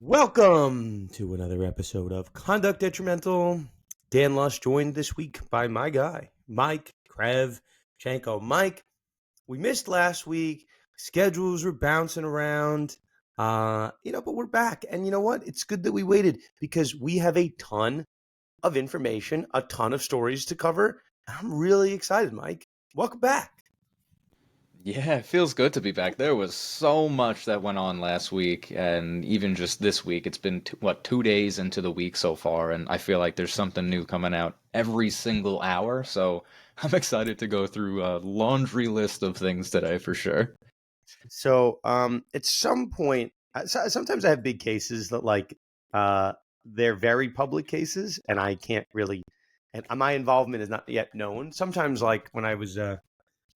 Welcome to another episode of Conduct Detrimental. Dan Lush joined this week by my guy, Mike Chanko. Mike, we missed last week. Schedules were bouncing around, but we're back. And you know what? It's good that we waited because we have a ton of information, a ton of stories to cover. I'm really excited, Mike. Welcome back. Yeah, it feels good to be back. There was so much that went on last week, and even just this week. It's been, 2 days into the week so far, and I feel like there's something new coming out every single hour. So I'm excited to go through a laundry list of things today for sure. So, at some point, sometimes I have big cases that uh, they're very public cases, and I can't really, and my involvement is not yet known. Sometimes, like when I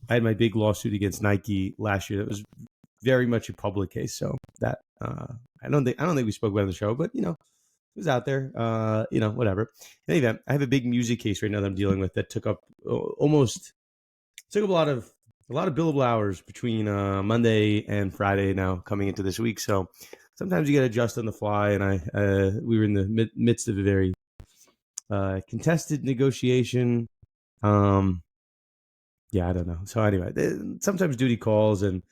had my big lawsuit against Nike last year, that was very much a public case. So that I don't think we spoke about it on the show, but it was out there. Whatever. In any event, I have a big music case right now that I'm dealing with that took up a lot of billable hours between Monday and Friday now coming into this week. So sometimes you got to adjust on the fly, and we were in the midst of a very contested negotiation. Yeah, I don't know. So anyway, sometimes duty calls, and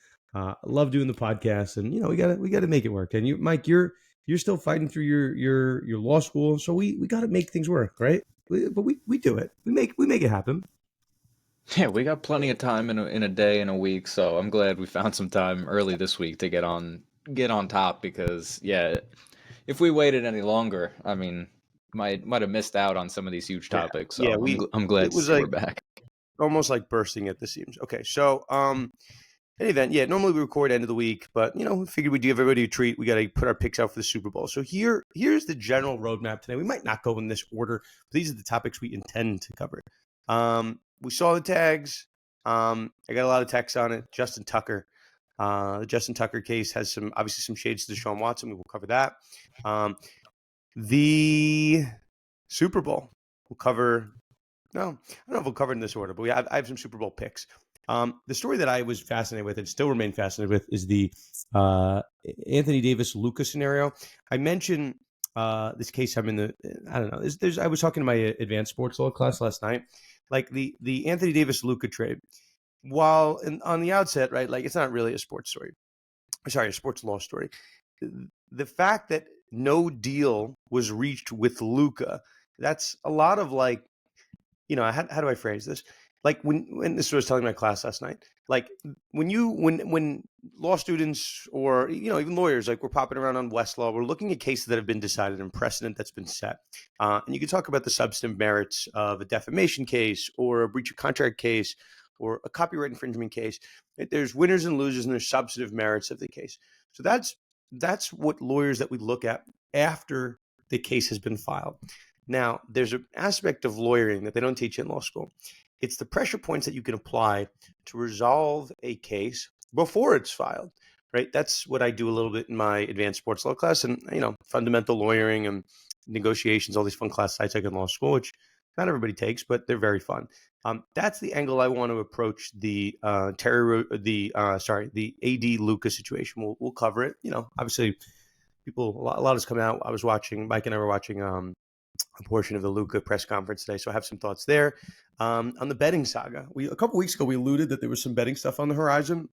love doing the podcast, and we got to make it work. And Mike, you're still fighting through your law school, so we got to make things work, right? But we do it. We make it happen. Yeah, we got plenty of time in a day and a week, so I'm glad we found some time early this week to get on top because yeah, if we waited any longer, I mean, might have missed out on some of these huge Yeah, topics. yeah. So I'm glad It to was see we're like back. almost like bursting at the seams. Okay, so any event, yeah. Normally we record end of the week, but we figured we'd give everybody a treat. We got to put our picks out for the Super Bowl. So here's the general roadmap today. We might not go in this order, but these are the topics we intend to cover. We saw the tags. I got a lot of texts on it. Justin Tucker. The Justin Tucker case has obviously some shades to Deshaun Watson. We will cover that. The Super Bowl. We'll cover. No, I don't know if we'll cover it in this order, but I have some Super Bowl picks. The story that I was fascinated with and still remain fascinated with is the Anthony Davis Luka scenario. I mentioned this case. I don't know. I was talking to my advanced sports law class last night. Like the Anthony Davis Luka trade, while on the outset, right? Like it's not really a sports story. Sorry, a sports law story. The fact that no deal was reached with Luka, that's a lot of how do I phrase this? Like when this was telling my class last night, like when law students or even lawyers, like we're popping around on Westlaw, we're looking at cases that have been decided and precedent that's been set, and you can talk about the substantive merits of a defamation case or a breach of contract case or a copyright infringement case. There's winners and losers, and there's substantive merits of the case. So that's what lawyers that we look at after the case has been filed. Now, there's an aspect of lawyering that they don't teach in law school. It's the pressure points that you can apply to resolve a case before it's filed, right? That's what I do a little bit in my advanced sports law class and, fundamental lawyering and negotiations, all these fun classes I take in law school, which not everybody takes, but they're very fun. That's the angle I want to approach the the AD Luka situation. We'll cover it. Obviously, a lot has come out. Mike and I were watching a portion of the Luka press conference today, so I have some thoughts there. On the betting saga, a couple weeks ago we alluded that there was some betting stuff on the horizon.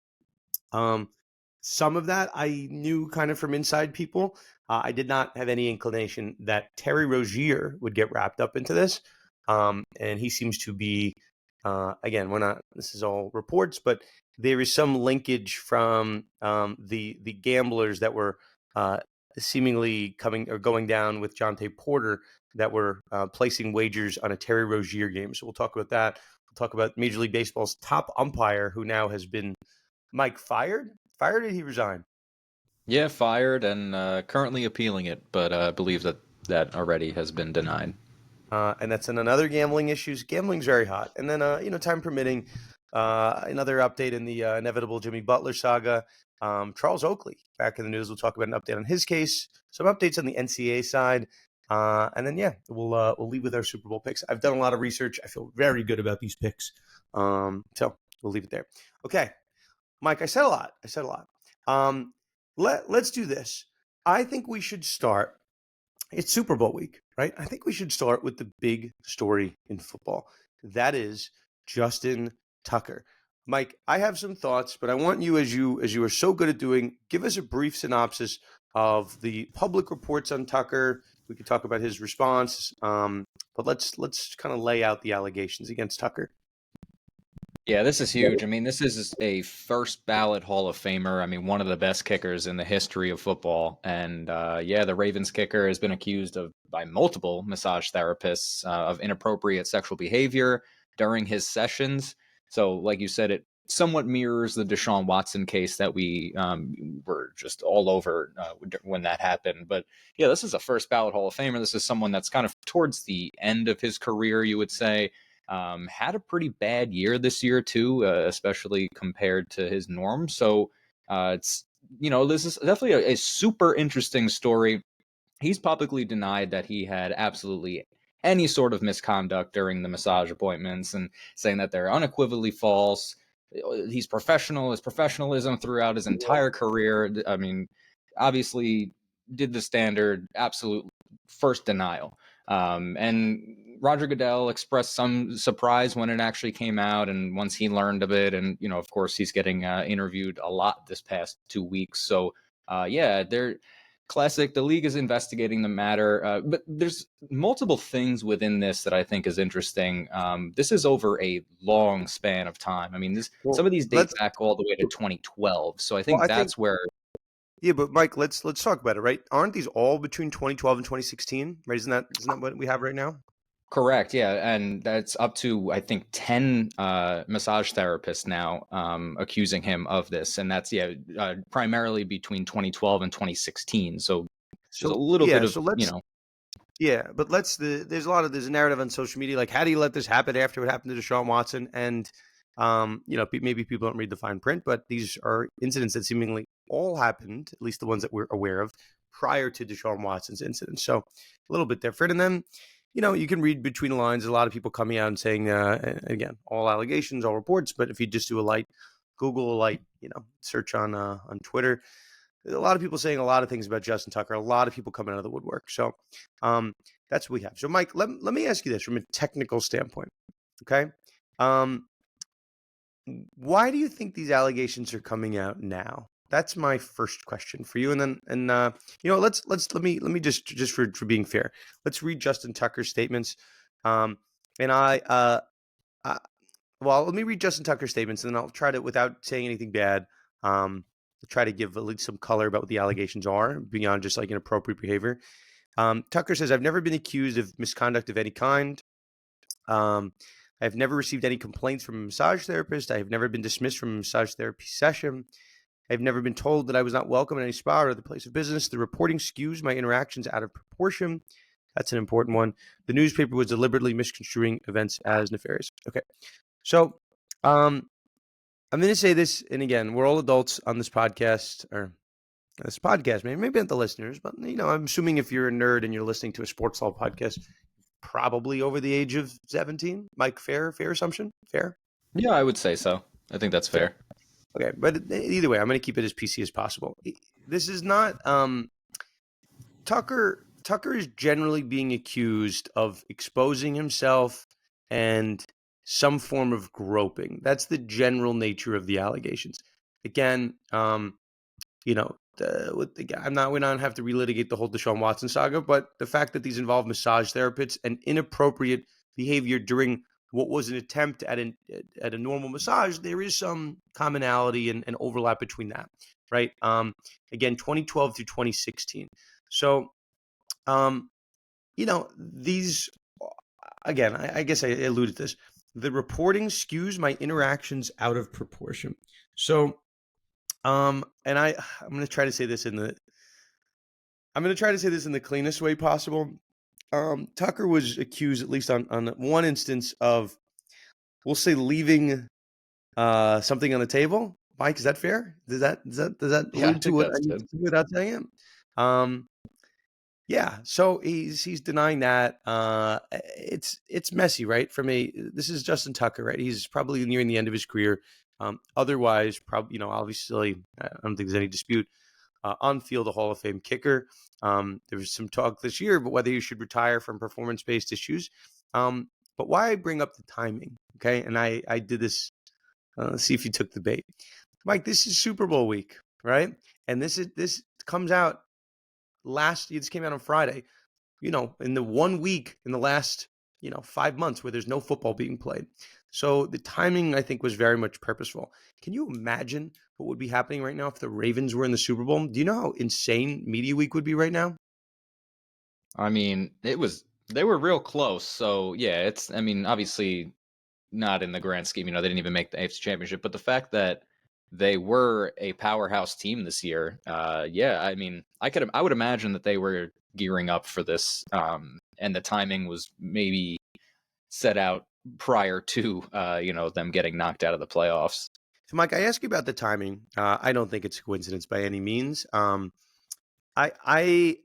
Some of that I knew kind of from inside people. I did not have any inclination that Terry Rozier would get wrapped up into this, and he seems to be. Again, we're not. This is all reports, but there is some linkage from the gamblers that were seemingly coming or going down with Jonte Porter that were placing wagers on a Terry Rozier game. So we'll talk about that. We'll talk about Major League Baseball's top umpire, who now has been Mike fired. Fired, or did he resign? Yeah, fired and currently appealing it, but I believe that already has been denied. And that's in another gambling issues. Gambling's very hot. And then, time permitting, another update in the inevitable Jimmy Butler saga. Charles Oakley back in the news. We'll talk about an update on his case. Some updates on the NCAA side. And then, we'll leave with our Super Bowl picks. I've done a lot of research. I feel very good about these picks. So we'll leave it there. Okay, Mike, I said a lot. Let's do this. I think we should start. It's Super Bowl week, right? I think we should start with the big story in football. That is Justin Tucker. Mike, I have some thoughts, but I want you, as you are so good at doing, give us a brief synopsis of the public reports on Tucker. We could talk about his response, but let's kind of lay out the allegations against Tucker. Yeah, this is huge. I mean, this is a first ballot Hall of Famer. I mean, one of the best kickers in the history of football. And yeah, the Ravens kicker has been accused of by multiple massage therapists of inappropriate sexual behavior during his sessions. So, like you said, it somewhat mirrors the Deshaun Watson case that we were just all over when that happened. But yeah, this is a first ballot Hall of Famer. This is someone that's kind of towards the end of his career, you would say. Had a pretty bad year this year too, especially compared to his norm. So it's this is definitely a super interesting story. He's publicly denied that he had absolutely any sort of misconduct during the massage appointments and saying that they're unequivocally false. He's professional, his professionalism throughout his entire career. I mean, obviously did the standard absolute first denial. And Roger Goodell expressed some surprise when it actually came out, and once he learned of it, and of course, he's getting interviewed a lot this past 2 weeks. So, yeah, they're classic. The league is investigating the matter, but there's multiple things within this that I think is interesting. This is over a long span of time. I mean, some Well, of these date let's. back all the way to 2012. So I Well, think I think that's where. yeah, but Mike, let's talk about it, right? Aren't these all between 2012 and 2016? Right? Isn't that what we have right now? Correct, yeah, and that's up to I think 10 massage therapists now accusing him of this, and that's primarily between 2012 and 2016. So there's a So little bit yeah, of so let's yeah, but there's a narrative on social media like how do you let this happen after what happened to Deshaun Watson? And maybe people don't read the fine print, but these are incidents that seemingly all happened, at least the ones that we're aware of, prior to Deshaun Watson's incident. So a little bit different. And then you can read between the lines. A lot of people coming out and saying, again, all allegations, all reports. But if you just do a light Google, a light search on Twitter, a lot of people saying a lot of things about Justin Tucker, a lot of people coming out of the woodwork. So that's what we have. So, Mike, let me ask you this from a technical standpoint. Okay. Um, why do you think these allegations are coming out now? That's my first question for you. And then, let me just for being fair, let's read Justin Tucker's statements. Um, and I well, let me read Justin Tucker's statements, and then I'll try to, without saying anything bad, try to give at least some color about what the allegations are beyond just like inappropriate behavior. Tucker says, I've never been accused of misconduct of any kind. I've never received any complaints from a massage therapist. I have never been dismissed from a massage therapy session. I've never been told that I was not welcome at any spa or other place of business. The reporting skews my interactions out of proportion. That's an important one. The newspaper was deliberately misconstruing events as nefarious. Okay. So, I'm going to say this, and again, we're all adults on this podcast, maybe not the listeners, but I'm assuming if you're a nerd and you're listening to a sports law podcast, probably over the age of 17. Mike, fair assumption? Fair? Yeah, I would say so. I think that's Fair. fair. Okay, but either way, I'm going to keep it as PC as possible. This is not Tucker. Tucker is generally being accused of exposing himself and some form of groping. That's the general nature of the allegations. Again, with the guy, we don't have to relitigate the whole Deshaun Watson saga, but the fact that these involve massage therapists and inappropriate behavior during what was an attempt at a normal massage, there is some commonality and overlap between that, right? Again, 2012 through 2016. So, these again, I guess I alluded to this. The reporting skews my interactions out of proportion. So, I'm going to try to say this in the cleanest way possible. Tucker was accused, at least on one instance, of, we'll say, leaving something on the table. Mike, is that fair? Does that Yeah, I allude to think what I that's need good. to say without saying it? Yeah, so he's denying that. It's messy, right? This is Justin Tucker, right? He's probably nearing the end of his career. Otherwise, probably obviously, I don't think there's any dispute. on field a Hall of Fame kicker. There was some talk this year about whether he should retire from performance-based issues. But why I bring up the timing, okay? And I did this. Let's see if you took the bait, Mike. This is Super Bowl week, right? And this comes out this came out on Friday. In the 1 week in the last 5 months where there's no football being played. So the timing, I think, was very much purposeful. Can you imagine what would be happening right now if the Ravens were in the Super Bowl? Do you know how insane Media Week would be right now? I mean, they were real close. So yeah, I mean, obviously not in the grand scheme. They didn't even make the AFC Championship, but the fact that they were a powerhouse team this year, yeah, I mean, I would imagine that they were gearing up for this, and the timing was maybe set out prior to them getting knocked out of the playoffs. So, Mike, I ask you about the timing. I don't think it's a coincidence by any means. I I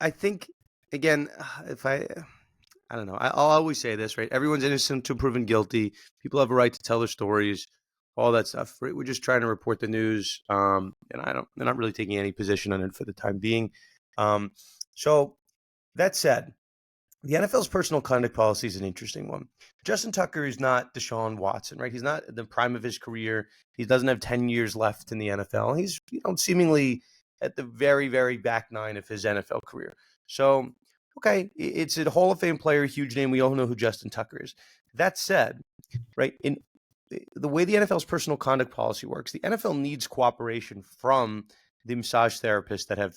I think again, if I don't know. I'll always say this, right? Everyone's innocent until proven guilty. People have a right to tell their stories, all that stuff. Right? We're just trying to report the news, and I'm not really taking any position on it for the time being. So that said, the NFL's personal conduct policy is an interesting one. Justin Tucker is not Deshaun Watson, right? He's not at the prime of his career. He doesn't have 10 years left in the NFL. He's seemingly at the very, very back nine of his NFL career. So, okay, it's a Hall of Fame player, huge name. We all know who Justin Tucker is. That said, right, in the way the NFL's personal conduct policy works, the NFL needs cooperation from the massage therapists that have,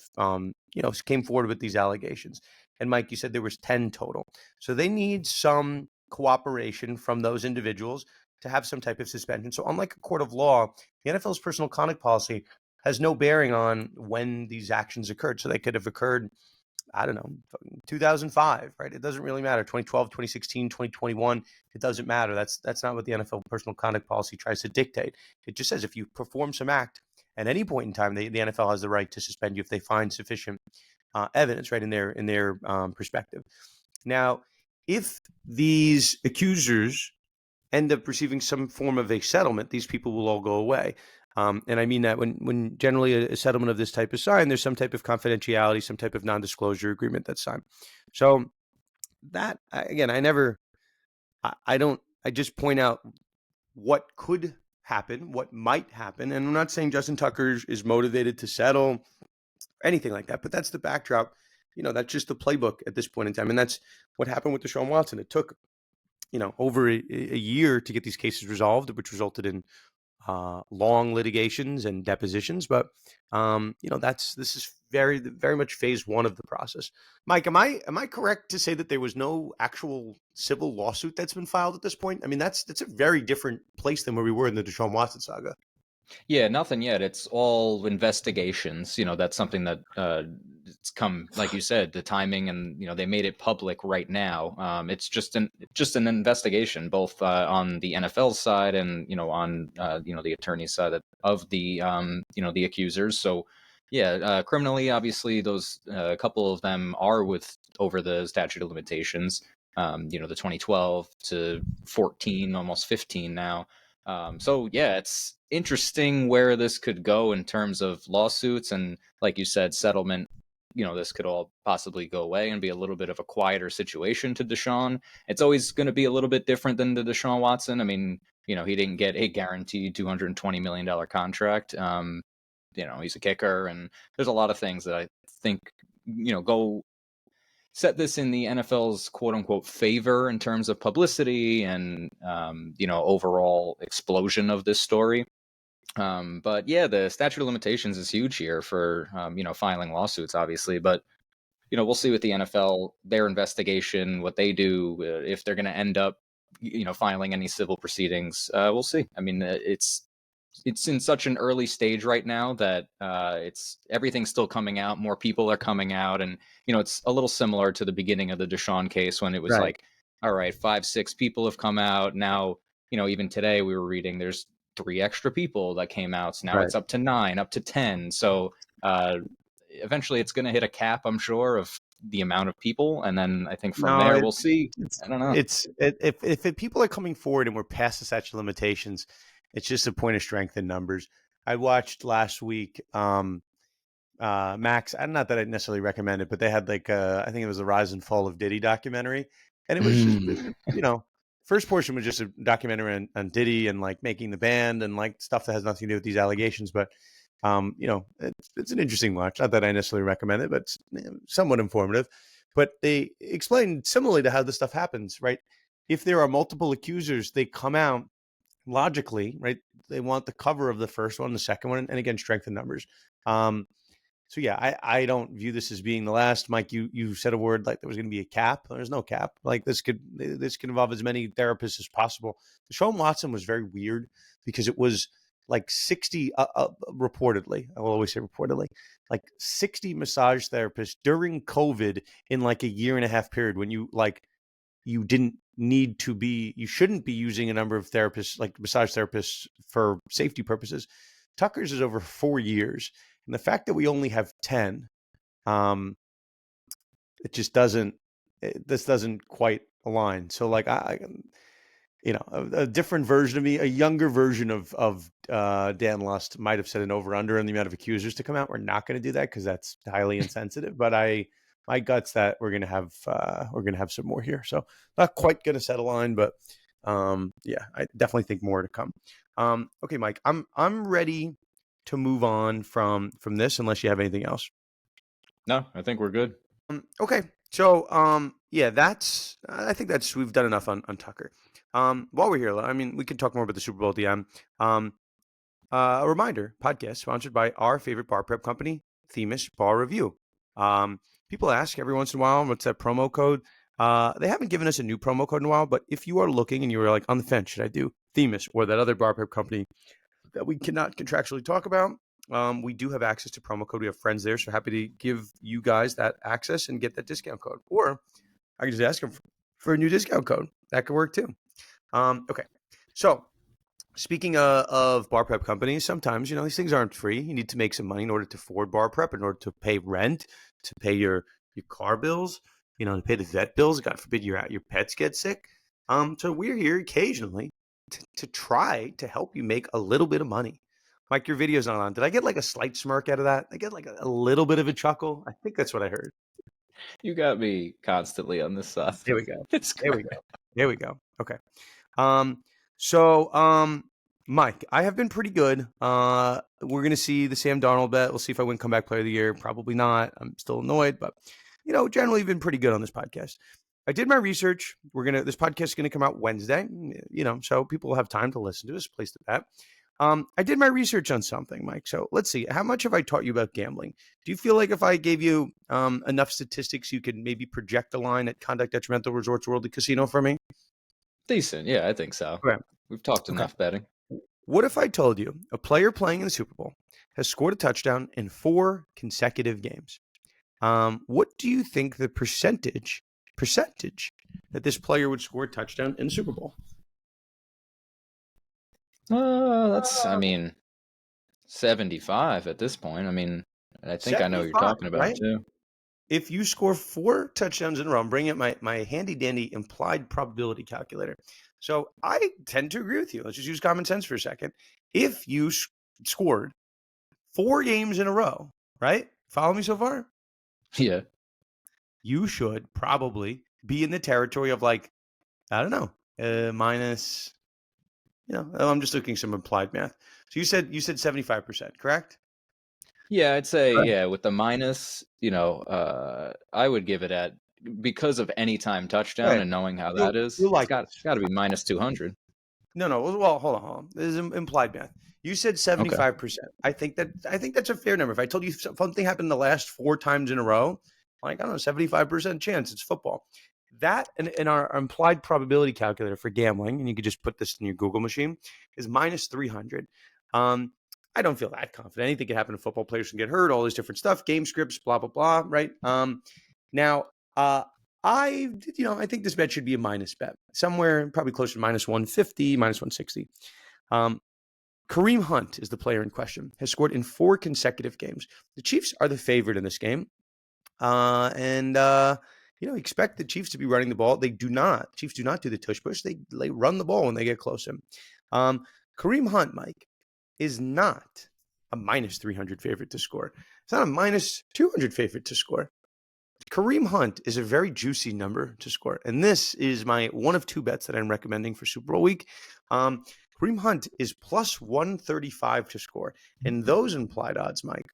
came forward with these allegations. And Mike, you said there was 10 total. So they need some cooperation from those individuals to have some type of suspension. So unlike a court of law, the NFL's personal conduct policy has no bearing on when these actions occurred. So they could have occurred, I don't know, 2005, right? It doesn't really matter. 2012, 2016, 2021, it doesn't matter. That's not what the NFL personal conduct policy tries to dictate. It just says if you perform some act at any point in time, the NFL has the right to suspend you if they find sufficient evidence, right, in their perspective. Now, if these accusers end up receiving some form of a settlement, these people will all go away. And I mean that when generally a settlement of this type is signed, there's some type of confidentiality, some type of non-disclosure agreement that's signed. So that, again, I just point out what could happen, what might happen. And I'm not saying Justin Tucker is motivated to settle or anything like that, but that's the backdrop. That's just the playbook at this point in time. And that's what happened with Deshaun Watson. It took, over a year to get these cases resolved, which resulted in long litigations and depositions. But this is very, very much phase one of the process. Mike, am I correct to say that there was no actual civil lawsuit that's been filed at this point? I mean, that's a very different place than where we were in the Deshaun Watson saga. Yeah, nothing yet. It's all investigations. That's something that it's come, like you said, the timing, and they made it public right now. It's just an investigation, both on the NFL side and on the attorney side of the the accusers. So yeah, criminally, obviously, those a couple of them are over the statute of limitations. The 2012 to 14, almost 15 now. So yeah, it's interesting where this could go in terms of lawsuits, and like you said, settlement. This could all possibly go away and be a little bit of a quieter situation to Deshaun. It's always going to be a little bit different than the Deshaun Watson. I mean, he didn't get a guaranteed $220 million contract. He's a kicker, and there's a lot of things that I think, go set this in the NFL's quote unquote favor in terms of publicity and, overall explosion of this story. But yeah, the statute of limitations is huge here for, filing lawsuits, obviously. But, we'll see with the NFL, their investigation, what they do, if they're going to end up, filing any civil proceedings. We'll see. I mean, it's in such an early stage right now that it's everything's still coming out. More people are coming out, and it's a little similar to the beginning of the Deshaun case when it was Right. like, all right, 5, 6 people have come out now. Even today we were reading there's 3 extra people that came out. So now Right. it's up to 9, up to 10. So eventually it's going to hit a cap, I'm sure, of the amount of people, and then I think from No, there we'll see. I don't know. if people are coming forward and we're past the statute of limitations, it's just a point of strength in numbers. I watched last week. Max. Not that I necessarily recommend it, but they had like I think it was the Rise and Fall of Diddy documentary, and it was just first portion was just a documentary on Diddy and like making the band and like stuff that has nothing to do with these allegations, but it's an interesting watch. Not that I necessarily recommend it, but it's somewhat informative. But they explained similarly to how this stuff happens, right? If there are multiple accusers, they come out logically, right? They want the cover of the first one, the second one, and again, strength in numbers. So yeah, I don't view this as being the last. Mike, you said a word like there was going to be a cap. There's no cap. Like this could involve as many therapists as possible. Deshaun Watson was very weird because it was like 60 reportedly. I will always say reportedly, like 60 massage therapists during COVID in like a year and a half period when you didn't need to be, you shouldn't be using a number of therapists, like massage therapists, for safety purposes. Tucker's is over 4 years. And the fact that we only have 10, it just this doesn't quite align. So like a different version of me, a younger version of Dan Lust might have said an over under on the amount of accusers to come out. We're not going to do that because that's highly insensitive. But my gut's that we're gonna have some more here. So not quite going to set a line, but yeah, I definitely think more to come. Okay, Mike, I'm ready to move on from this unless you have anything else. No, I think we're good. Okay. So yeah, I think we've done enough on Tucker. While we're here, I mean, we can talk more about the Super Bowl at the end. A reminder, podcast sponsored by our favorite bar prep company, Themis Bar Review. People ask every once in a while, what's that promo code? They haven't given us a new promo code in a while, but if you are looking and you were like on the fence, should I do Themis or that other bar prep company that we cannot contractually talk about, we do have access to promo code. We have friends there, so happy to give you guys that access and get that discount code. Or I can just ask them for a new discount code. That could work too. Okay. So speaking of bar prep companies, sometimes, these things aren't free. You need to make some money in order to afford bar prep, in order to pay rent, to pay your car bills, to pay the vet bills. God forbid your pets get sick. So we're here occasionally to try to help you make a little bit of money. Mike, your video's not on. Did I get like a slight smirk out of that? I get like a little bit of a chuckle. I think that's what I heard. You got me constantly on this side. There we go. It's There we go. There we go. Okay. So, Mike, I have been pretty good. We're going to see the Sam Darnold bet. We'll see if I win comeback player of the year. Probably not. I'm still annoyed, but generally been pretty good on this podcast. I did my research. This podcast is going to come out Wednesday, so people will have time to listen to this, place the bet. I did my research on something, Mike. So let's see. How much have I taught you about gambling? Do you feel like if I gave you enough statistics, you could maybe project a line at Conduct Detrimental Resorts World Casino for me? Decent. Yeah, I think so. Okay. We've talked enough betting. What if I told you a player playing in the Super Bowl has scored a touchdown in 4 consecutive games? What do you think the percentage that this player would score a touchdown in the Super Bowl? That's 75 at this point. I think I know what you're talking about, right? Too. If you score 4 touchdowns in a row, I'm bringing up my handy dandy implied probability calculator. So I tend to agree with you. Let's just use common sense for a second. If you scored 4 games in a row, right? Follow me so far? Yeah. You should probably be in the territory of like, I don't know, minus, I'm just looking at some implied math. So you said 75%, correct? Yeah, I'd say, with the minus, I would give it at, because of anytime touchdown and knowing how that is, it's got to be minus 200. No. Well, hold on. This is implied math. You said 75%. Okay. I think that's a fair number. If I told you something happened the last 4 times in a row, like, I don't know, 75% chance, it's football. That in our implied probability calculator for gambling, and you could just put this in your Google machine, is minus 300. I don't feel that confident. Anything can happen to football. Players can get hurt, all this different stuff, game scripts, blah, blah, blah, right? Now, I think this bet should be a minus bet, somewhere probably closer to minus 150, minus 160. Kareem Hunt is the player in question, has scored in 4 consecutive games. The Chiefs are the favorite in this game. Expect the Chiefs to be running the ball. They do not. Chiefs do not do the tush push. They run the ball when they get close to him. Kareem Hunt, Mike, is not a minus 300 favorite to score. It's not a minus 200 favorite to score. Kareem Hunt is a very juicy number to score. And this is my one of two bets that I'm recommending for Super Bowl week. Kareem Hunt is plus 135 to score. And those implied odds, Mike,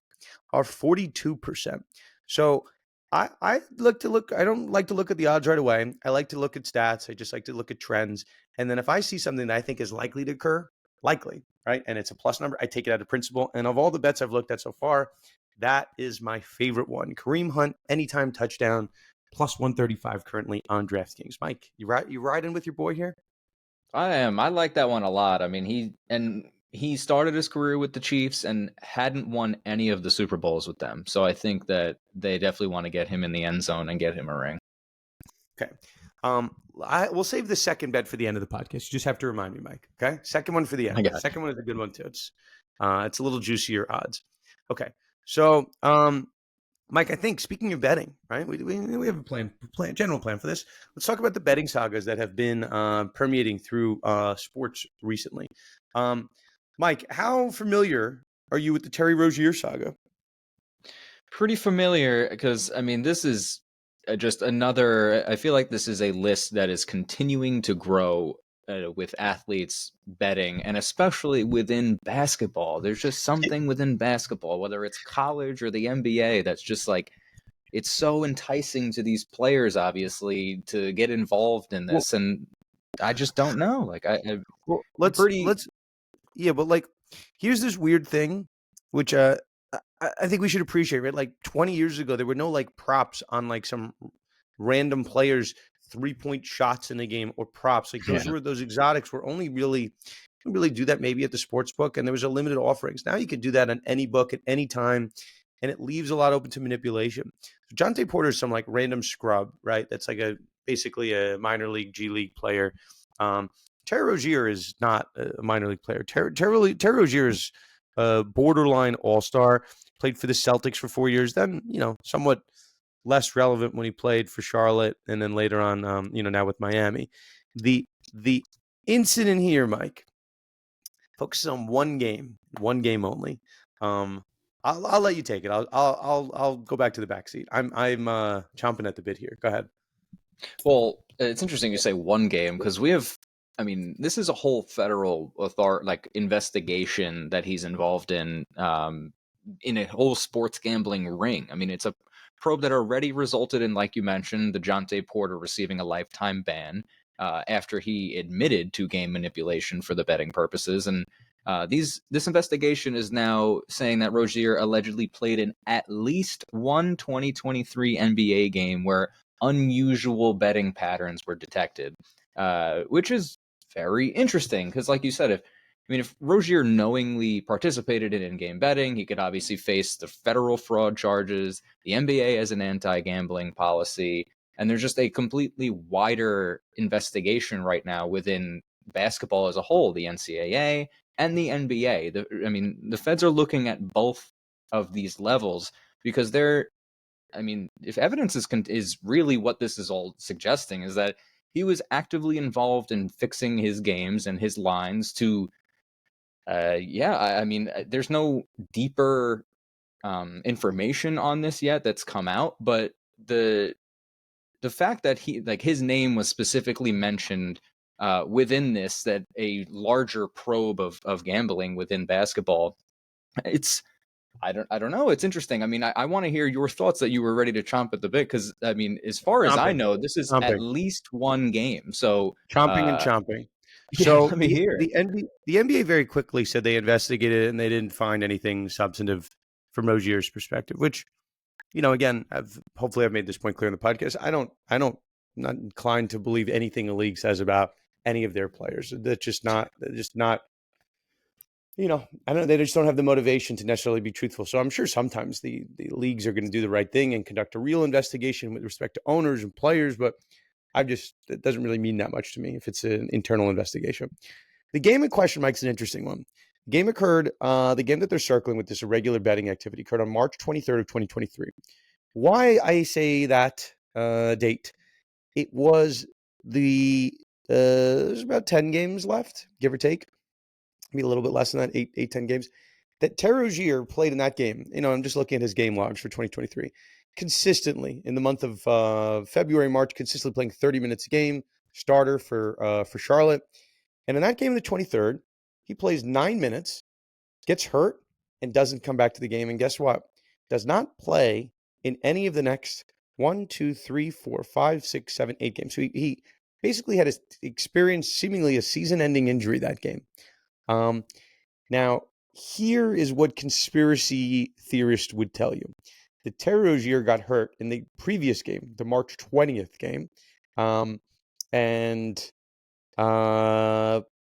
are 42%. So I don't like to look at the odds right away. I like to look at stats. I just like to look at trends. And then if I see something that I think is likely to occur, right? And it's a plus number, I take it out of principle. And of all the bets I've looked at so far, that is my favorite one. Kareem Hunt, anytime touchdown, plus 135 currently on DraftKings. Mike, you riding with your boy here? I am. I like that one a lot. I mean, he started his career with the Chiefs and hadn't won any of the Super Bowls with them. So I think that they definitely want to get him in the end zone and get him a ring. Okay. We'll save the second bet for the end of the podcast. You just have to remind me, Mike. Okay. Second one for the end. I got The it. second one is a good one too. It's a little juicier odds. Okay. So, Mike, I think speaking of betting, right? We have a general plan for this. Let's talk about the betting sagas that have been permeating through sports recently. Mike, how familiar are you with the Terry Rozier saga? Pretty familiar because, I mean, this is just another. I feel like this is a list that is continuing to grow with athletes betting, and especially within basketball. There's just something within basketball, whether it's college or the NBA, that's just like it's so enticing to these players, obviously, to get involved in Well, this. And I just don't know. Like well, I'm pretty. yeah, but like, here's this weird thing, which I think we should appreciate, right? Like 20 years ago, there were no like props on like some random players 3-point shots in a game or props. Like Yeah. those exotics were only really do that maybe at the sports book, and there was a limited offerings. Now you can do that on any book at any time, and it leaves a lot open to manipulation. So Jonte Porter is some like random scrub, right? That's like basically a minor league G League player. Terry Rozier is not a minor league player. Terry Rozier is a borderline all-star, played for the Celtics for 4 years, then, somewhat less relevant when he played for Charlotte, and then later on, now with Miami. The incident here, Mike, focuses on one game only. I'll let you take it. I'll go back to the backseat. I'm chomping at the bit here. Go ahead. Well, it's interesting you say one game because we have. I mean, this is a whole federal investigation that he's involved in a whole sports gambling ring. I mean, it's a probe that already resulted in, like you mentioned, the Jonte Porter receiving a lifetime ban after he admitted to game manipulation for the betting purposes. And this investigation is now saying that Rozier allegedly played in at least one 2023 NBA game where unusual betting patterns were detected, which is very interesting because, like you said, if Rozier knowingly participated in in-game betting, he could obviously face the federal fraud charges. The NBA has an anti-gambling policy, and there's just a completely wider investigation right now within basketball as a whole, the NCAA and the NBA. The feds are looking at both of these levels because if evidence is really what this is all suggesting, is that he was actively involved in fixing his games and his lines to, there's no deeper information on this yet that's come out, but the fact that his name was specifically mentioned within this, that a larger probe of gambling within basketball, I don't know. It's interesting. I mean, I want to hear your thoughts that you were ready to chomp at the bit because, I mean, as far as I Chomping, know, this is at chomping, least one game. So, chomping, and chomping. yeah, So let me hear it. the NBA very quickly said they investigated it and they didn't find anything substantive from Rozier's perspective. Which, again, hopefully I've made this point clear in the podcast. I'm not inclined to believe anything a league says about any of their players. They're just not. I don't know. They just don't have the motivation to necessarily be truthful. So I'm sure sometimes the leagues are going to do the right thing and conduct a real investigation with respect to owners and players. But it doesn't really mean that much to me if it's an internal investigation. The game in question, Mike's an interesting one. The game the game that they're circling with this irregular betting activity occurred on March 23rd of 2023. Why I say that date? It was there's about 10 games left, give or take. Maybe a little bit less than that, 10 games. that Terry Rozier played in that game. I'm just looking at his game logs for 2023. Consistently in the month of February, March, consistently playing 30 minutes a game, starter for Charlotte. And in that game of the 23rd, he plays 9 minutes, gets hurt, and doesn't come back to the game. And guess what? Does not play in any of the next 1, 2, 3, 4, 5, 6, 7, 8 games. So he basically had experienced seemingly a season-ending injury that game. Now, here is what conspiracy theorists would tell you. That Terry Rozier got hurt in the previous game, the March 20th game, and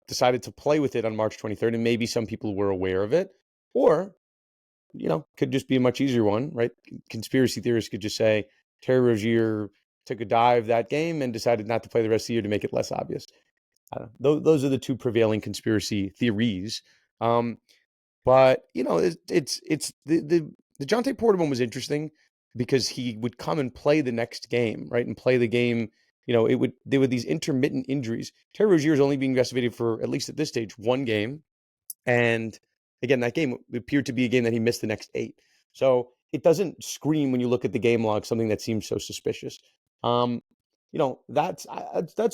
decided to play with it on March 23rd. And maybe some people were aware of it, or, could just be a much easier one, right? Conspiracy theorists could just say Terry Rozier took a dive that game and decided not to play the rest of the year to make it less obvious. I don't know. Those are the two prevailing conspiracy theories. But it's the DeJounte Porter one was interesting because he would come and play the next game, right? And play the game. There were these intermittent injuries. Terry Rozier is only being investigated for, at least at this stage, one game. And again, that game appeared to be a game that he missed the next 8. So it doesn't scream when you look at the game log something that seems so suspicious. That's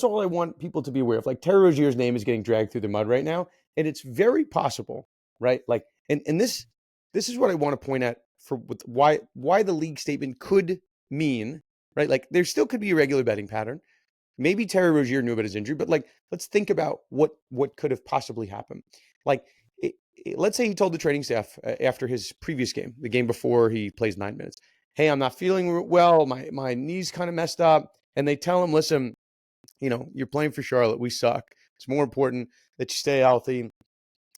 all I want people to be aware of. Like, Terry Rozier's name is getting dragged through the mud right now, and it's very possible, right? Like, and this is what I want to point at for why the league statement could mean, right? Like, there still could be a regular betting pattern. Maybe Terry Rozier knew about his injury, but, like, let's think about what could have possibly happened. Like, let's say he told the training staff after his previous game, the game before he plays 9 minutes, hey, I'm not feeling well. My knee's kind of messed up. And they tell him, listen, you're playing for Charlotte. We suck. It's more important that you stay healthy,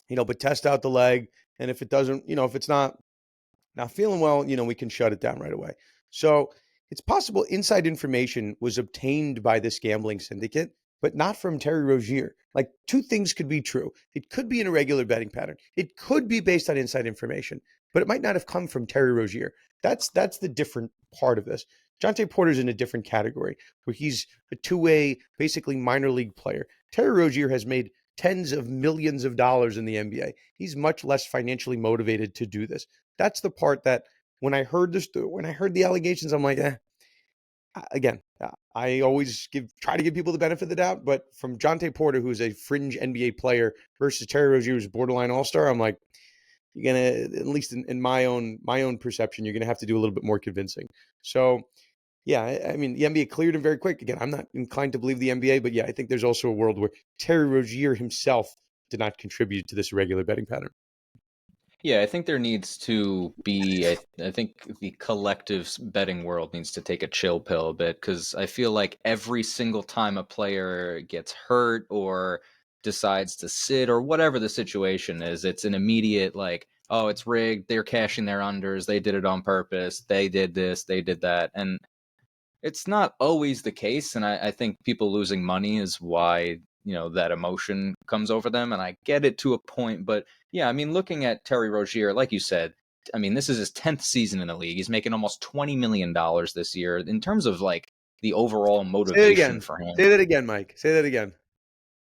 but test out the leg. And if it doesn't, if it's not feeling well, we can shut it down right away. So it's possible inside information was obtained by this gambling syndicate, but not from Terry Rozier. Like, two things could be true. It could be an irregular betting pattern. It could be based on inside information, but it might not have come from Terry Rozier. That's the different part of this. Jonte Porter's in a different category where he's a two-way, basically minor league player. Terry Rozier has made tens of millions of dollars in the NBA. He's much less financially motivated to do this. That's the part that when I heard the allegations, I'm like, again, I always try to give people the benefit of the doubt, but from Jonte Porter, who's a fringe NBA player, versus Terry Rozier, who's borderline all-star, I'm like, you're gonna, at least in my own perception, you're gonna have to do a little bit more convincing. So, yeah, I mean, the NBA cleared him very quick. Again, I'm not inclined to believe the NBA, but yeah, I think there's also a world where Terry Rozier himself did not contribute to this irregular betting pattern. Yeah, I think there needs to be, I think the collective betting world needs to take a chill pill a bit, because I feel like every single time a player gets hurt or decides to sit or whatever the situation is, it's an immediate, like, oh, it's rigged, they're cashing their unders, they did it on purpose, they did this, they did that. And it's not always the case, and I think people losing money is why, that emotion comes over them, and I get it to a point. But yeah, I mean, looking at Terry Rozier, like you said, I mean, this is his 10th season in the league. He's making almost $20 million this year. In terms of, like, the overall motivation for him, Say that again, Mike. Say that again.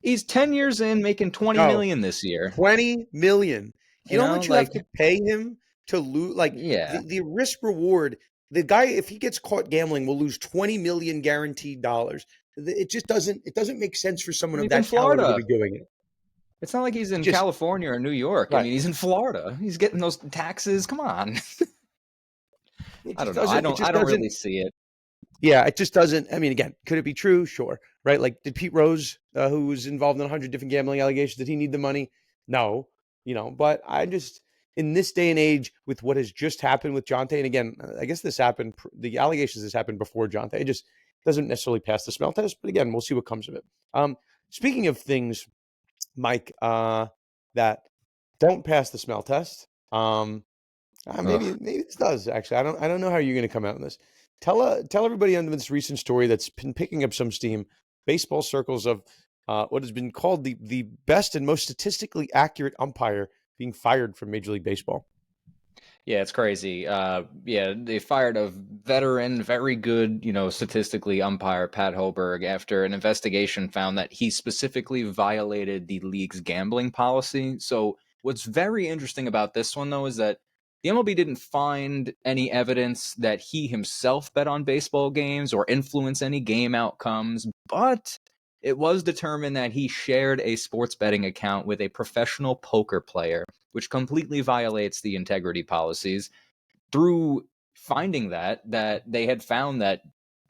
he's 10 years in, making 20 No, million this year. 20 million. You know how much you have Like, to pay him to lose? Like, yeah. the risk reward, the guy, if he gets caught gambling, will lose 20 million guaranteed dollars. It just doesn't make sense for someone And of he's in that caliber to Florida. be doing it. It's not like he's in Just California or New York. I right. mean, he's in Florida. He's getting those taxes. Come on. It I just don't know. I doesn't. It don't. just I don't doesn't. really see it. Yeah, it just doesn't. I mean, again, could it be true? Sure. Right. Like, did Pete Rose, who was involved in 100 different gambling allegations, did he need the money? No. But I just, in this day and age, with what has just happened with Jonte, and again, I guess the allegations this happened before Jonte. It just doesn't necessarily pass the smell test. But again, we'll see what comes of it. Speaking of things, Mike, that don't pass the smell test. Maybe Ugh. this does actually. I don't know how you're going to come out on this. Tell everybody on this recent story that's been picking up some steam. Baseball circles of what has been called the best and most statistically accurate umpire being fired from Major League Baseball. Yeah, it's crazy. Yeah, they fired a veteran, very good, statistically umpire, Pat Hoberg, after an investigation found that he specifically violated the league's gambling policy. So What's very interesting about this one, though, is that the MLB didn't find any evidence that he himself bet on baseball games or influence any game outcomes, but it was determined that he shared a sports betting account with a professional poker player, which completely violates the integrity policies. Through finding that they had found that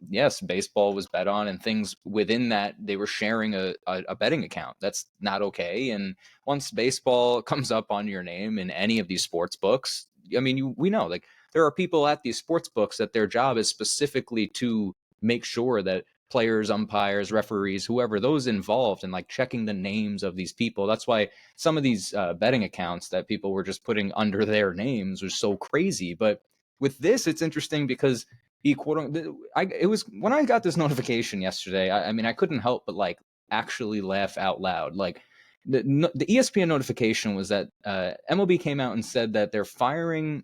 yes, baseball was bet on, and things within that they were sharing a betting account. That's not okay. And once baseball comes up on your name in any of these sports books, I mean, we know like there are people at these sports books that their job is specifically to make sure that players, umpires, referees, whoever those involved, and like checking the names of these people. That's why some of these betting accounts that people were just putting under their names was so crazy. But with this, it's interesting because he it was when I got this notification yesterday. I mean, I couldn't help but like actually laugh out loud. Like the ESPN notification was that MLB came out and said that they're firing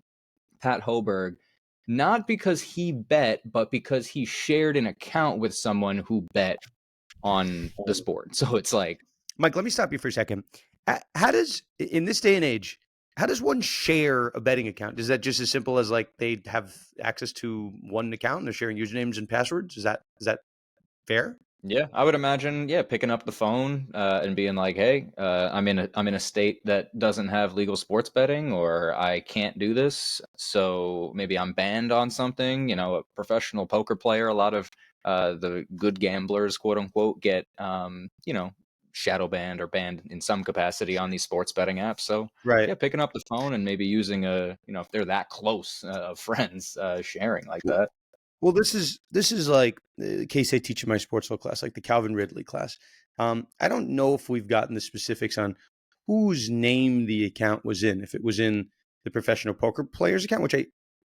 Pat Hoberg not because he bet, but because he shared an account with someone who bet on the sport. So it's like, Mike, let me stop you for a second. How does, in this day and age, how does one share a betting account? Is that just as simple as like they have access to one account and they're sharing usernames and passwords? Is that fair? yeah, I would imagine, yeah, picking up the phone and being like, "Hey, I'm in a state that doesn't have legal sports betting, or I can't do this, so maybe I'm banned on something." You know, a professional poker player, a lot of the good gamblers, quote unquote, get shadow banned or banned in some capacity on these sports betting apps. So Right. yeah, picking up the phone and maybe using if they're that close of friends, sharing like that. Well, this is like the case I teach in my sports law class, like the Calvin Ridley class. I don't know if we've gotten the specifics on whose name the account was in. If it was in the professional poker player's account, which I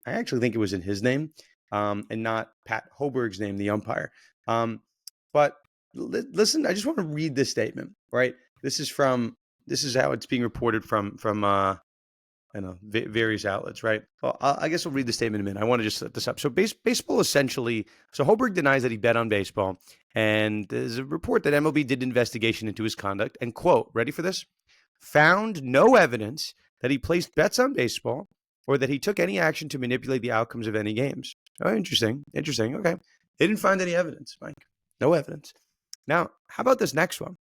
actually think it was in his name, and not Pat Hoberg's name, the umpire. But listen, I just want to read this statement. Right, this is how it's being reported from I know various outlets, right? Well, I guess I'll read the statement in a minute. I want to just set this up. So, baseball essentially. So, Hoberg denies that he bet on baseball, and there's a report that MLB did an investigation into his conduct, and quote, ready for this? Found no evidence that he placed bets on baseball or that he took any action to manipulate the outcomes of any games. Oh, interesting, interesting. Okay, they didn't find any evidence, Mike. No evidence. Now, how about this next one?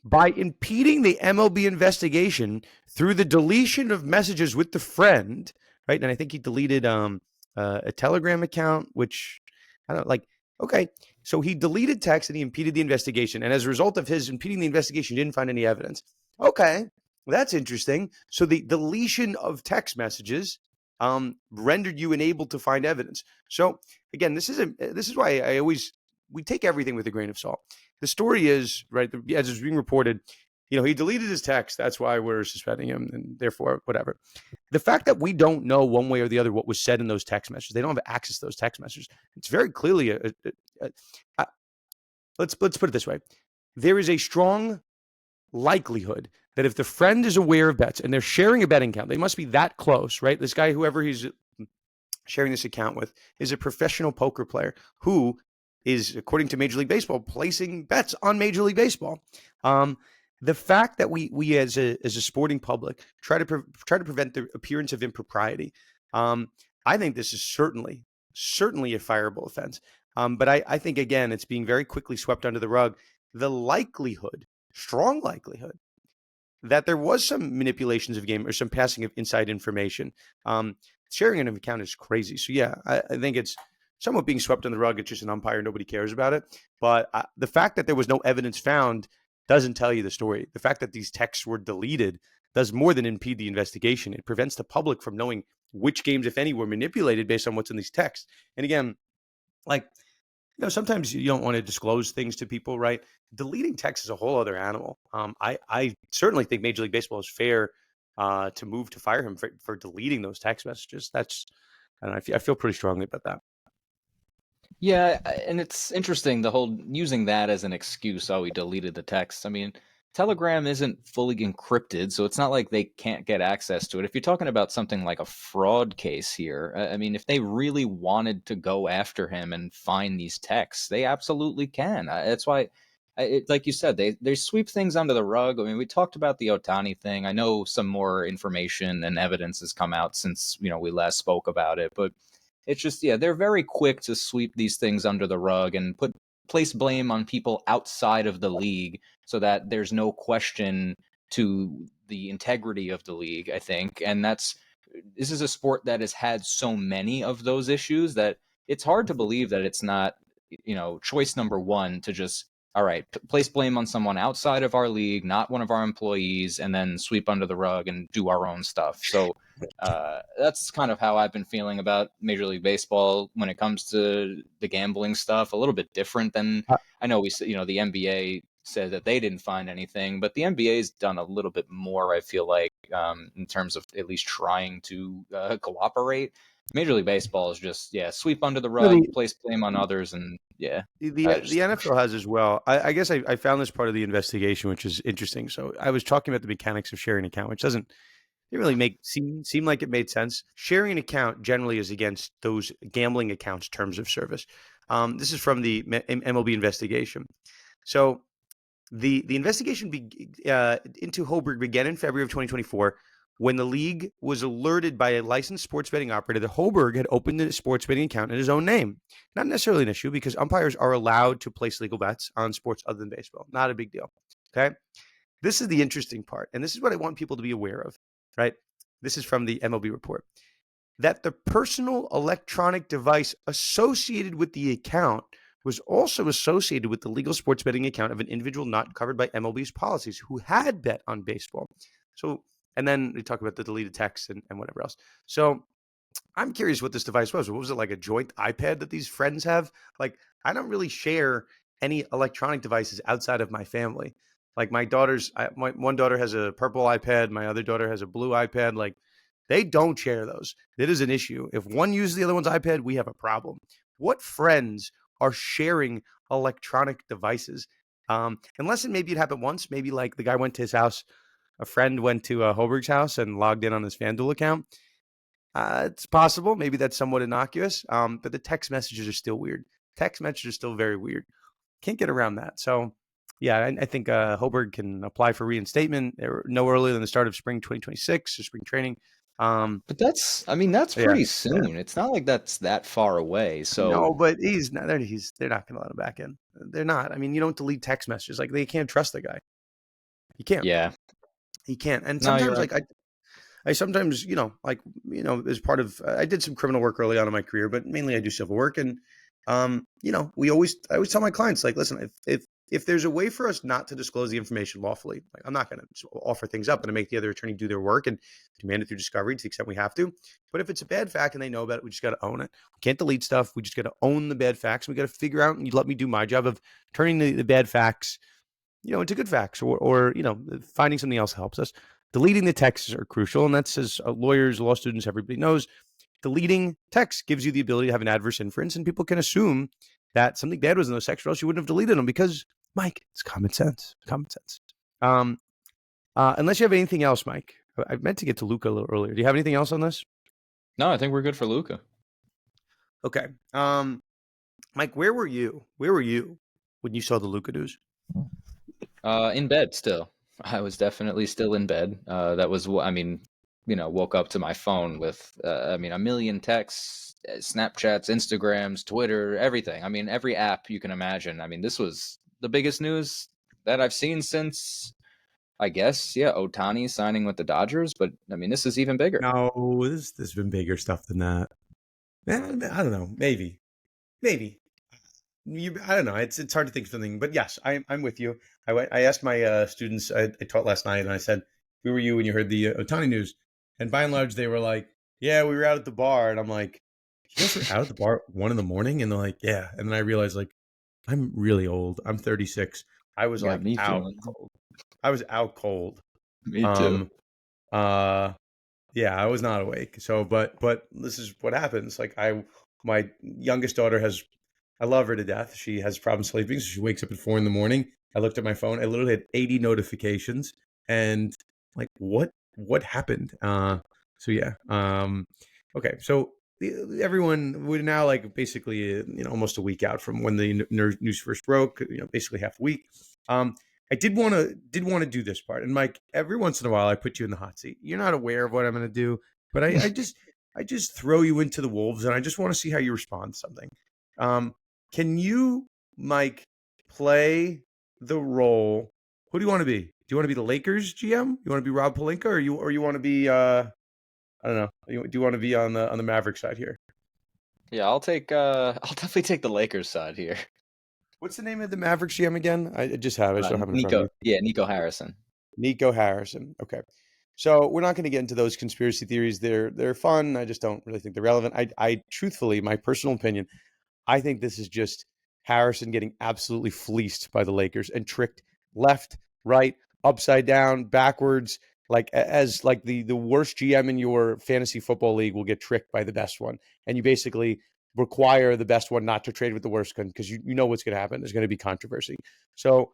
By impeding the MLB investigation through the deletion of messages with the friend, right? And I think he deleted a Telegram account, which I don't like. Okay, so he deleted text and he impeded the investigation, and as a result of his impeding the investigation, he didn't find any evidence. Okay, well, that's interesting. So the deletion of text messages rendered you unable to find evidence. So again, this is why I always we take everything with a grain of salt. The story is right as it's being reported. He deleted his text. That's why we're suspending him, and therefore whatever. The fact that we don't know one way or the other what was said in those text messages, they don't have access to those text messages. It's very clearly let's put it this way: there is a strong likelihood that if the friend is aware of bets and they're sharing a betting account, they must be that close, right? This guy, whoever he's sharing this account with, is a professional poker player who is, according to Major League Baseball, placing bets on Major League Baseball. The fact that we as a sporting public try to prevent the appearance of impropriety, I think this is certainly a fireable offense. But I think again it's being very quickly swept under the rug. The likelihood, strong likelihood, that there was some manipulations of game or some passing of inside information. Sharing an account is crazy. So yeah, I think it's somewhat being swept under the rug. It's just an umpire. Nobody cares about it. But the fact that there was no evidence found doesn't tell you the story. The fact that these texts were deleted does more than impede the investigation. It prevents the public from knowing which games, if any, were manipulated based on what's in these texts. And again, like, sometimes you don't want to disclose things to people, right? Deleting text is a whole other animal. I certainly think Major League Baseball is fair to move to fire him for deleting those text messages. I don't know, I feel pretty strongly about that. Yeah, and it's interesting the whole using that as an excuse. Oh, we deleted the text. I mean, Telegram isn't fully encrypted, so it's not like they can't get access to it. If you're talking about something like a fraud case here, I mean, if they really wanted to go after him and find these texts, they absolutely can. That's why like you said, they sweep things under the rug. I mean, we talked about the Otani thing. I know some more information and evidence has come out since we last spoke about it, but it's just, yeah, they're very quick to sweep these things under the rug and place blame on people outside of the league so that there's no question to the integrity of the league, I think. And this is a sport that has had so many of those issues that it's hard to believe that it's not, choice number one to just, all right, place blame on someone outside of our league, not one of our employees, and then sweep under the rug and do our own stuff. So that's kind of how I've been feeling about Major League Baseball when it comes to the gambling stuff. A little bit different than I know the NBA said that they didn't find anything, but the NBA's done a little bit more, I feel like, in terms of at least trying to cooperate. Major League Baseball is just, yeah, sweep under the No, rug, place blame on others, and yeah. the NFL has as well. I guess I found this part of the investigation, which is interesting. So I was talking about the mechanics of sharing an account, which doesn't really seem like it made sense. Sharing an account generally is against those gambling accounts terms of service. This is from the MLB investigation. So the investigation into Hoberg began in February of 2024 when the league was alerted by a licensed sports betting operator that Hoberg had opened a sports betting account in his own name. Not necessarily an issue because umpires are allowed to place legal bets on sports other than baseball. Not a big deal. Okay. This is the interesting part, and this is what I want people to be aware of, right? This is from the MLB report, that the personal electronic device associated with the account was also associated with the legal sports betting account of an individual not covered by MLB's policies who had bet on baseball. So, and then we talk about the deleted text and whatever else. So I'm curious what this device was. What was it, like a joint iPad that these friends have? Like, I don't really share any electronic devices outside of my family. Like my one daughter has a purple iPad. My other daughter has a blue iPad. Like they don't share those. It is an issue. If one uses the other one's iPad, we have a problem. What friends are sharing electronic devices? Unless maybe it happened once. Maybe like the guy went to his house. A friend went to Hoberg's house and logged in on his FanDuel account. It's possible. Maybe that's somewhat innocuous. But the text messages are still weird. Text messages are still very weird. Can't get around that. So, yeah, I think Hoberg can apply for reinstatement no earlier than the start of spring 2026 or spring training. But that's Yeah, pretty yeah. soon. It's not like that's that far away. So No, but he's not. They're not going to let him back in. They're not. I mean, you don't delete text messages. Like they can't trust the guy. You can't. yeah, He can't. And no, you're sometimes, right. like I sometimes, as part of, I did some criminal work early on in my career, but mainly I do civil work. And, I always tell my clients, like, listen, if there's a way for us not to disclose the information lawfully, like I'm not going to offer things up and to make the other attorney do their work and demand it through discovery to the extent we have to. But if it's a bad fact and they know about it, we just got to own it. We can't delete stuff. We just got to own the bad facts. We got to figure out, and you let me do my job of turning the bad facts into good facts or finding something else helps us. Deleting the texts are crucial. And that's as lawyers, law students, everybody knows, deleting text gives you the ability to have an adverse inference and people can assume that something bad was in those texts or else you wouldn't have deleted them because, Mike, it's common sense. Um, unless you have anything else, Mike. I meant to get to Luka a little earlier. Do you have anything else on this? No, I think we're good for Luka. Okay. Mike, where were you? Where were you when you saw the Luka news? In bed still. I was definitely still in bed. That was what I mean. Woke up to my phone with, a million texts, Snapchats, Instagrams, Twitter, everything. I mean, every app you can imagine. I mean, this was the biggest news that I've seen since, I guess, yeah, Otani signing with the Dodgers. But I mean, this is even bigger. No, there's been bigger stuff than that. I don't know. Maybe. I don't know. It's hard to think of something, but yes, I'm with you. I asked my students I taught last night, and I said, "Who were you when you heard the Otani news?" And by and large, they were like, "Yeah, we were out at the bar." And I'm like, "You guys were out at the bar at 1 a.m?" And they're like, "Yeah." And then I realized, like, I'm really old. I'm 36. I was Yeah, like me out feeling. cold. I was out cold. Me too. Um, uh, yeah, I was not awake. So, but this is what happens. Like my youngest daughter I love her to death. She has problems sleeping, so she wakes up at 4 a.m. I looked at my phone. I literally had 80 notifications, and like, what happened? So yeah. Okay. So everyone, we're now like basically almost a week out from when the news first broke. Basically half a week. I did want to do this part, and Mike, every once in a while I put you in the hot seat. You're not aware of what I'm going to do, but I just throw you into the wolves, and I just want to see how you respond to something. Can you, Mike, play the role? Who do you want to be? Do you want to be the Lakers GM? You want to be Rob Pelinka, or you want to be I don't know. Do you want to be on the Maverick side here? Yeah, I'll definitely take the Lakers side here. What's the name of the Mavericks GM again? I just have it. I just don't have it in front of me. Nico Harrison. Nico Harrison. Okay. So we're not going to get into those conspiracy theories. They're fun. I just don't really think they're relevant. I truthfully, my personal opinion, I think this is just Harrison getting absolutely fleeced by the Lakers and tricked left, right, upside down, backwards. Like as like the worst GM in your fantasy football league will get tricked by the best one, and you basically require the best one not to trade with the worst one because you know what's going to happen. There's going to be controversy. So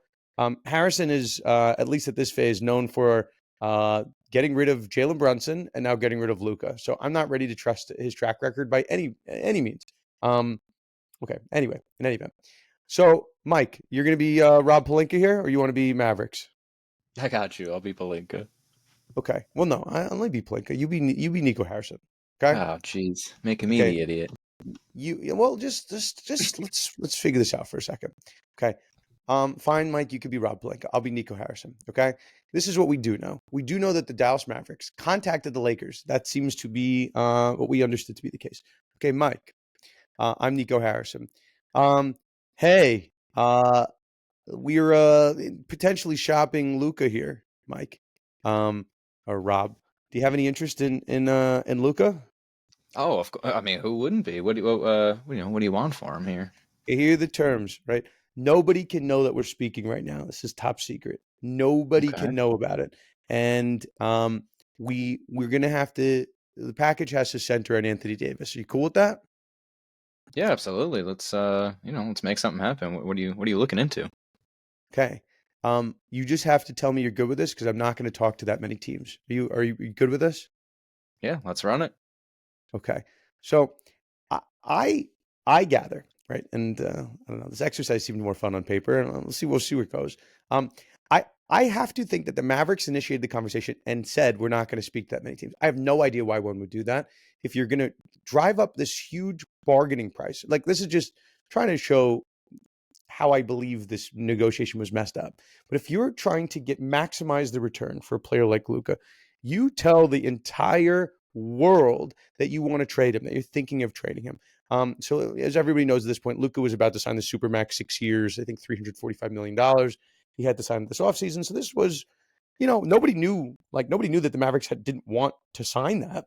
Harrison is at least at this phase known for getting rid of Jalen Brunson and now getting rid of Luka. So I'm not ready to trust his track record by any means. Okay. Anyway, in any event. So, Mike, you're going to be Rob Pelinka here, or you want to be Mavericks? I got you. I'll be Pelinka. Okay. Well, no, I'll let be Pelinka. You be Nico Harrison. Okay. Oh, jeez, making me Okay. the idiot. Well, just let's figure this out for a second. Okay. Fine, Mike. You could be Rob Pelinka. I'll be Nico Harrison. Okay. This is what we do know. We do know that the Dallas Mavericks contacted the Lakers. That seems to be what we understood to be the case. Okay, Mike. I'm Nico Harrison. Hey, we're potentially shopping Luka here, Mike, or Rob. Do you have any interest in Luka? Oh, of course. I mean, who wouldn't be? What do you want for him here? Here are the terms, right? Nobody can know that we're speaking right now. This is top secret. Nobody Okay. can know about it, and we're gonna have to. The package has to center on Anthony Davis. Are you cool with that? Yeah, absolutely. Let's make something happen. What are you looking into? Okay. You just have to tell me you're good with this because I'm not going to talk to that many teams. Are you good with this? Yeah, let's run it. Okay. So I I, I gather, right, and I don't know. This exercise seemed more fun on paper, and we'll see where it goes. Um, I have to think that the Mavericks initiated the conversation and said we're not going to speak to that many teams. I have no idea why one would do that. If you're going to drive up this huge bargaining price, like this is just trying to show how I believe this negotiation was messed up. But if you're trying to maximize the return for a player like Luka, you tell the entire world that you want to trade him, that you're thinking of trading him. So as everybody knows at this point, Luka was about to sign the Supermax 6 years, I think $345 million. He had to sign this offseason. So this was, nobody knew that the Mavericks didn't want to sign that.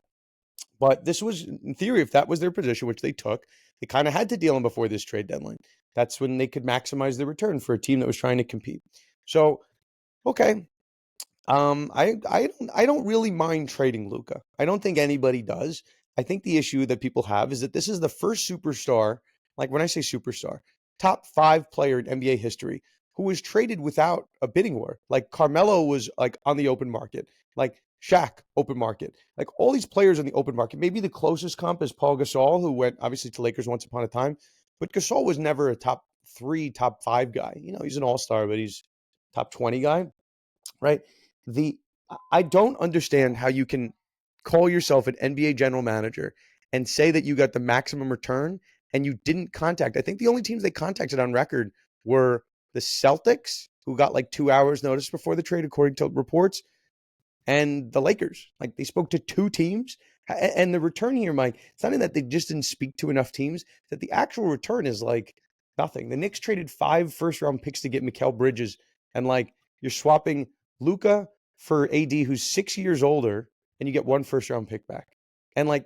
But this was, in theory, if that was their position, which they took, they kind of had to deal him before this trade deadline. That's when they could maximize the return for a team that was trying to compete. So, okay, I don't really mind trading Luka. I don't think anybody does. I think the issue that people have is that this is the first superstar, like when I say superstar, top 5 player in NBA history who was traded without a bidding war. Like Carmelo was like on the open market, like Shaq open market, like all these players on the open market. Maybe the closest comp is Paul Gasol, who went obviously to Lakers once upon a time, but Gasol was never a top 3, top 5 guy. He's an all-star, but he's top 20 guy, right? The I don't understand how you can call yourself an NBA general manager and say that you got the maximum return and you didn't contact. I think the only teams they contacted on record were the Celtics, who got like 2 hours notice before the trade, according to reports, and the Lakers. Like they spoke to 2 teams. And the return here, Mike, it's not even that they just didn't speak to enough teams, that the actual return is like nothing. The Knicks traded 5 first-round picks to get Mikal Bridges, and like you're swapping Luka for AD, who's 6 years older, and you get 1 first-round pick back. And like,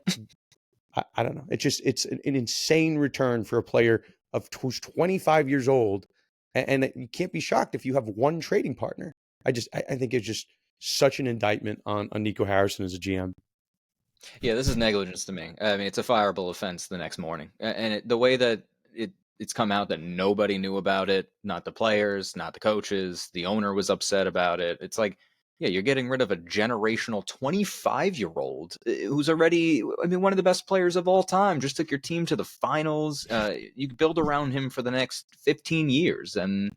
I don't know. It's an insane return for a player who's 25 years old, and you can't be shocked if you have one trading partner. I think it's just such an indictment on Nico Harrison as a GM. Yeah, this is negligence to me. I mean, it's a fireable offense the next morning, and the way that it's come out that nobody knew about it, not the players, not the coaches, the owner was upset about it. It's like Yeah, you're getting rid of a generational 25-year-old who's already, I mean, one of the best players of all time. Just took your team to the finals. You could build around him for the next 15 years. And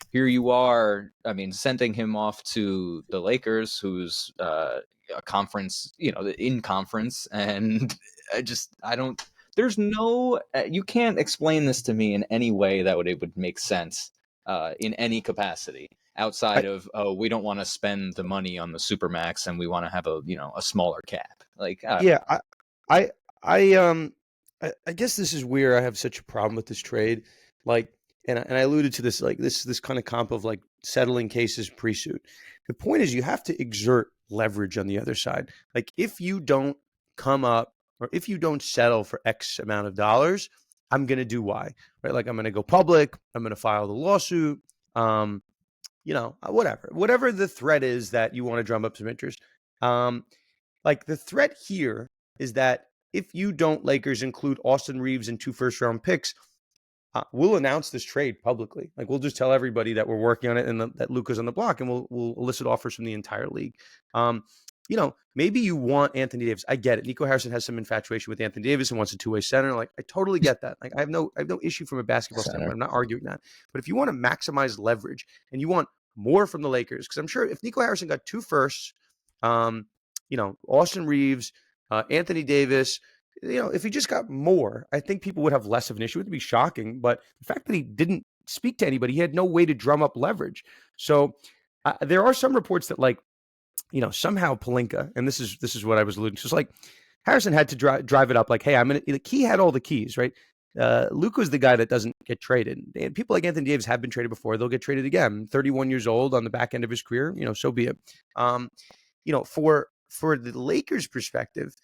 here you are, I mean, sending him off to the Lakers, who's a conference, in conference. And I don't, there's no, you can't explain this to me in any way that it would make sense in any capacity outside I, of, oh, we don't want to spend the money on the supermax and we want to have a smaller cap. Like, I don't yeah, know. I, I guess this is where I have such a problem with this trade. Like, and I alluded to this, like this kind of comp of like settling cases pre-suit. The point is, you have to exert leverage on the other side. Like, if you don't come up or if you don't settle for X amount of dollars, I'm going to do Y, right? Like, I'm going to go public. I'm going to file the lawsuit. Um, whatever the threat is that you want to drum up some interest. Um, like the threat here is that if you don't, Lakers, include Austin Reeves and 2 first-round picks, we'll announce this trade publicly. Like, we'll just tell everybody that we're working on it and that Luka's on the block, and we'll elicit offers from the entire league. Maybe you want Anthony Davis. I get it. Nico Harrison has some infatuation with Anthony Davis and wants a two-way center. Like, I totally get that. Like, I have no issue from a basketball standpoint. Center. I'm not arguing that. But if you want to maximize leverage and you want more from the Lakers, because I'm sure if Nico Harrison got 2 firsts, Austin Reeves, Anthony Davis, if he just got more, I think people would have less of an issue. It would be shocking, but the fact that he didn't speak to anybody, he had no way to drum up leverage. So there are some reports that, like, somehow Pelinka, and this is what I was alluding to. It's like Harrison had to drive it up. Like, hey, he had all the keys, right? Luka is the guy that doesn't get traded. And people like Anthony Davis have been traded before. They'll get traded again. 31 years old on the back end of his career, so be it. For the Lakers' perspective,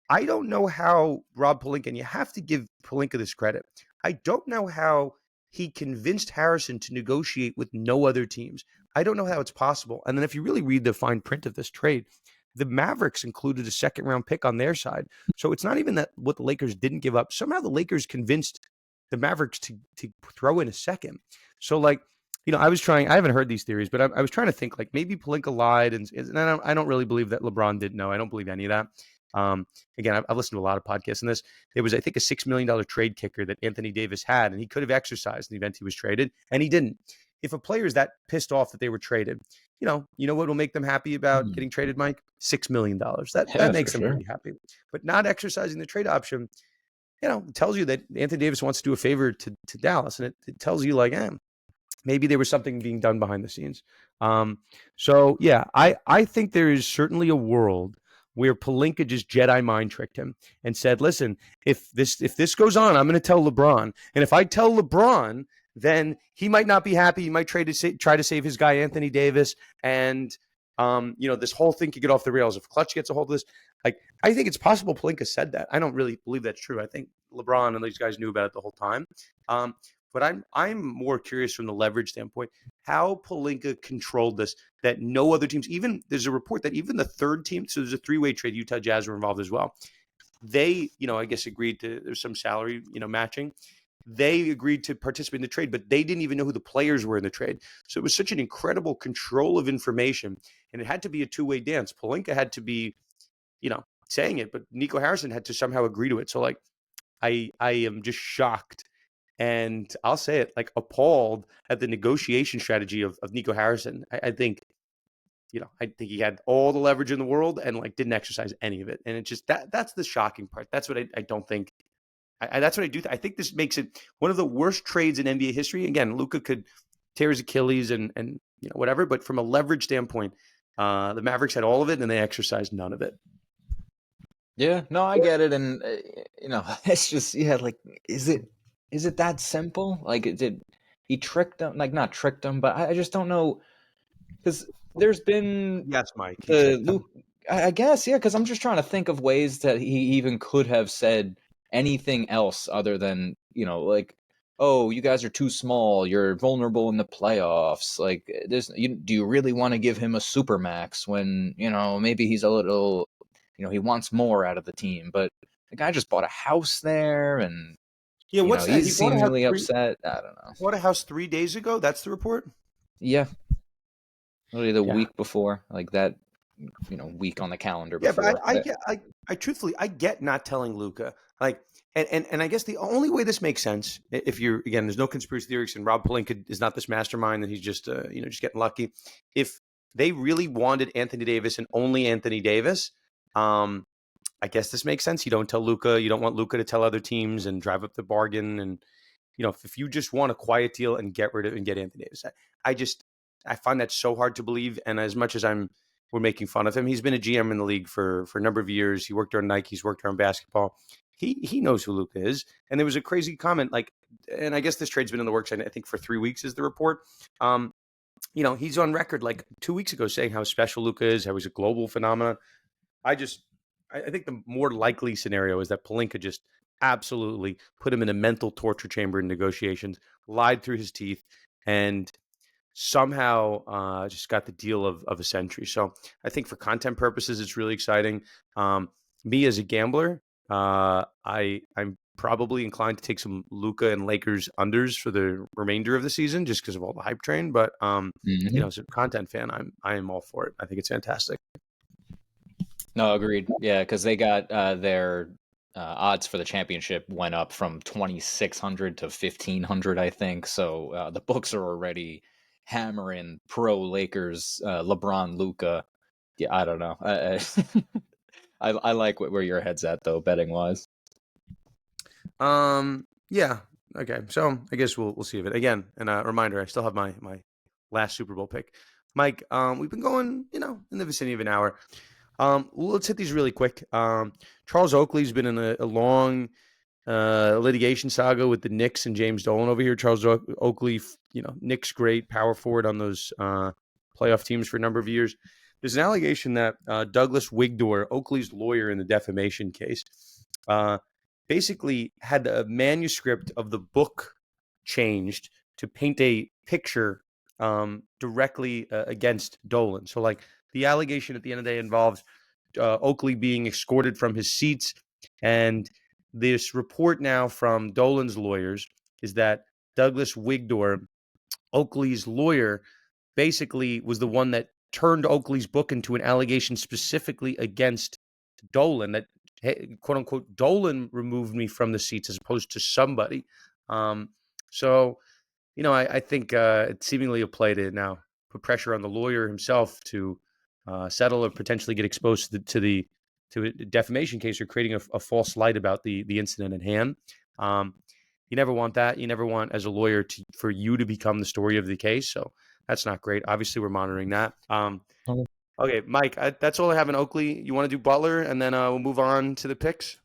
I don't know how Rob Pelinka, and you have to give Pelinka this credit, I don't know how he convinced Harrison to negotiate with no other teams. I don't know how it's possible. And then if you really read the fine print of this trade, the Mavericks included a second-round pick on their side. So it's not even that what the Lakers didn't give up. Somehow the Lakers convinced the Mavericks to throw in a second. So, like, I haven't heard these theories, but I was trying to think, like, maybe Pelinka lied, and I don't really believe that LeBron didn't know. I don't believe any of that. Again, I've listened to a lot of podcasts on this. There was, I think, a $6 million trade kicker that Anthony Davis had, and he could have exercised in the event he was traded, and he didn't. If a player is that pissed off that they were traded, you know what will make them happy about getting traded, Mike? $6 million. That Yeah, for makes them sure. really happy. But not exercising the trade option, it tells you that Anthony Davis wants to do a favor to Dallas, and it tells you, like, maybe there was something being done behind the scenes. So yeah, I think there is certainly a world where Pelinka just Jedi mind tricked him and said, "Listen, if this goes on, I'm going to tell LeBron, and if I tell LeBron, then he might not be happy. He might try to save his guy Anthony Davis, and this whole thing could get off the rails if Clutch gets a hold of this." Like, I think it's possible Pelinka said that. I don't really believe that's true. I think LeBron and these guys knew about it the whole time. But I'm more curious from the leverage standpoint how Pelinka controlled this, that no other teams, even there's a report that even the third team, so there's a 3-way trade, Utah Jazz were involved as well. They, I guess agreed to, there's some salary, matching. They agreed to participate in the trade, but they didn't even know who the players were in the trade. So it was such an incredible control of information, and it had to be a 2-way dance. Pelinka had to be, saying it, but Nico Harrison had to somehow agree to it. So, like, I am just shocked, and I'll say it, like, appalled at the negotiation strategy of Nico Harrison. I think, I think he had all the leverage in the world and, like, didn't exercise any of it. And it's just that's the shocking part. That's what I don't think. That's what I do. I think this makes it one of the worst trades in NBA history. Again, Luka could tear his Achilles and whatever, but from a leverage standpoint, the Mavericks had all of it and they exercised none of it. Yeah, no, I get it, and it's just, yeah, like, is it that simple? Like, did he tricked them? Like, not tricked them, but I just don't know, because there's been Yes, Mike. the Luke. I guess, yeah, because I'm just trying to think of ways that he even could have said anything else other than, like, oh, you guys are too small, you're vulnerable in the playoffs. Like, do you really want to give him a supermax when maybe he's a little. He wants more out of the team, but the guy just bought a house there, and Yeah, what's that? he's seemingly upset. I don't know. Bought a house 3 days ago. That's the report. Yeah, Literally the Yeah. week before, like that, week on the calendar Yeah, but before. I truthfully, I get not telling Luka. Like, and I guess the only way this makes sense, if you're, again, there's no conspiracy theories, and Rob Pelinka is not this mastermind, and he's just, just getting lucky. If they really wanted Anthony Davis and only Anthony Davis, um, I guess this makes sense. You don't tell Luka. You don't want Luka to tell other teams and drive up the bargain. And if you just want a quiet deal and get rid of and get Anthony Davis, I just I find that so hard to believe. And as much as we're making fun of him, he's been a GM in the league for a number of years. He worked around Nike. He's worked around basketball. He knows who Luka is. And there was a crazy comment, like, and I guess this trade's been in the works, I think, for 3 weeks is the report. He's on record like 2 weeks ago saying how special Luka is, how he's a global phenomenon. I just, I think the more likely scenario is that Pelinka just absolutely put him in a mental torture chamber in negotiations, lied through his teeth, and somehow just got the deal of a century. So I think for content purposes, it's really exciting. Me as a gambler, I'm probably inclined to take some Luka and Lakers unders for the remainder of the season, just because of all the hype train. But Mhm. as a content fan, I am all for it. I think it's fantastic. No, agreed. Yeah, because they got their odds for the championship went up from 2,600 to 1,500, I think. So the books are already hammering pro Lakers, LeBron, Luca. Yeah, I don't know. I like where your head's at though, betting wise. Yeah. Okay. So I guess we'll see if it again. And a reminder, I still have my last Super Bowl pick. Mike, we've been going, in the vicinity of an hour. Let's hit these really quick. Charles Oakley's been in a long litigation saga with the Knicks and James Dolan over here. Charles Oakley, Knicks great power forward on those playoff teams for a number of years. There's an allegation that Douglas Wigdor, Oakley's lawyer in the defamation case, uh, basically had a manuscript of the book changed to paint a picture directly against Dolan. So, like, the allegation at the end of the day involves Oakley being escorted from his seats. And this report now from Dolan's lawyers is that Douglas Wigdor, Oakley's lawyer, basically was the one that turned Oakley's book into an allegation specifically against Dolan, that, hey, quote unquote, Dolan removed me from the seats as opposed to somebody. So, I think it's seemingly a play to now put pressure on the lawyer himself to settle or potentially get exposed to a defamation case or creating a false light about the incident at hand. Um, you never want that. You never want, as a lawyer, for you to become the story of the case. So that's not great. Obviously, we're monitoring that. Okay, Mike, that's all I have in Oakley. You want to do Butler, and then we'll move on to the picks?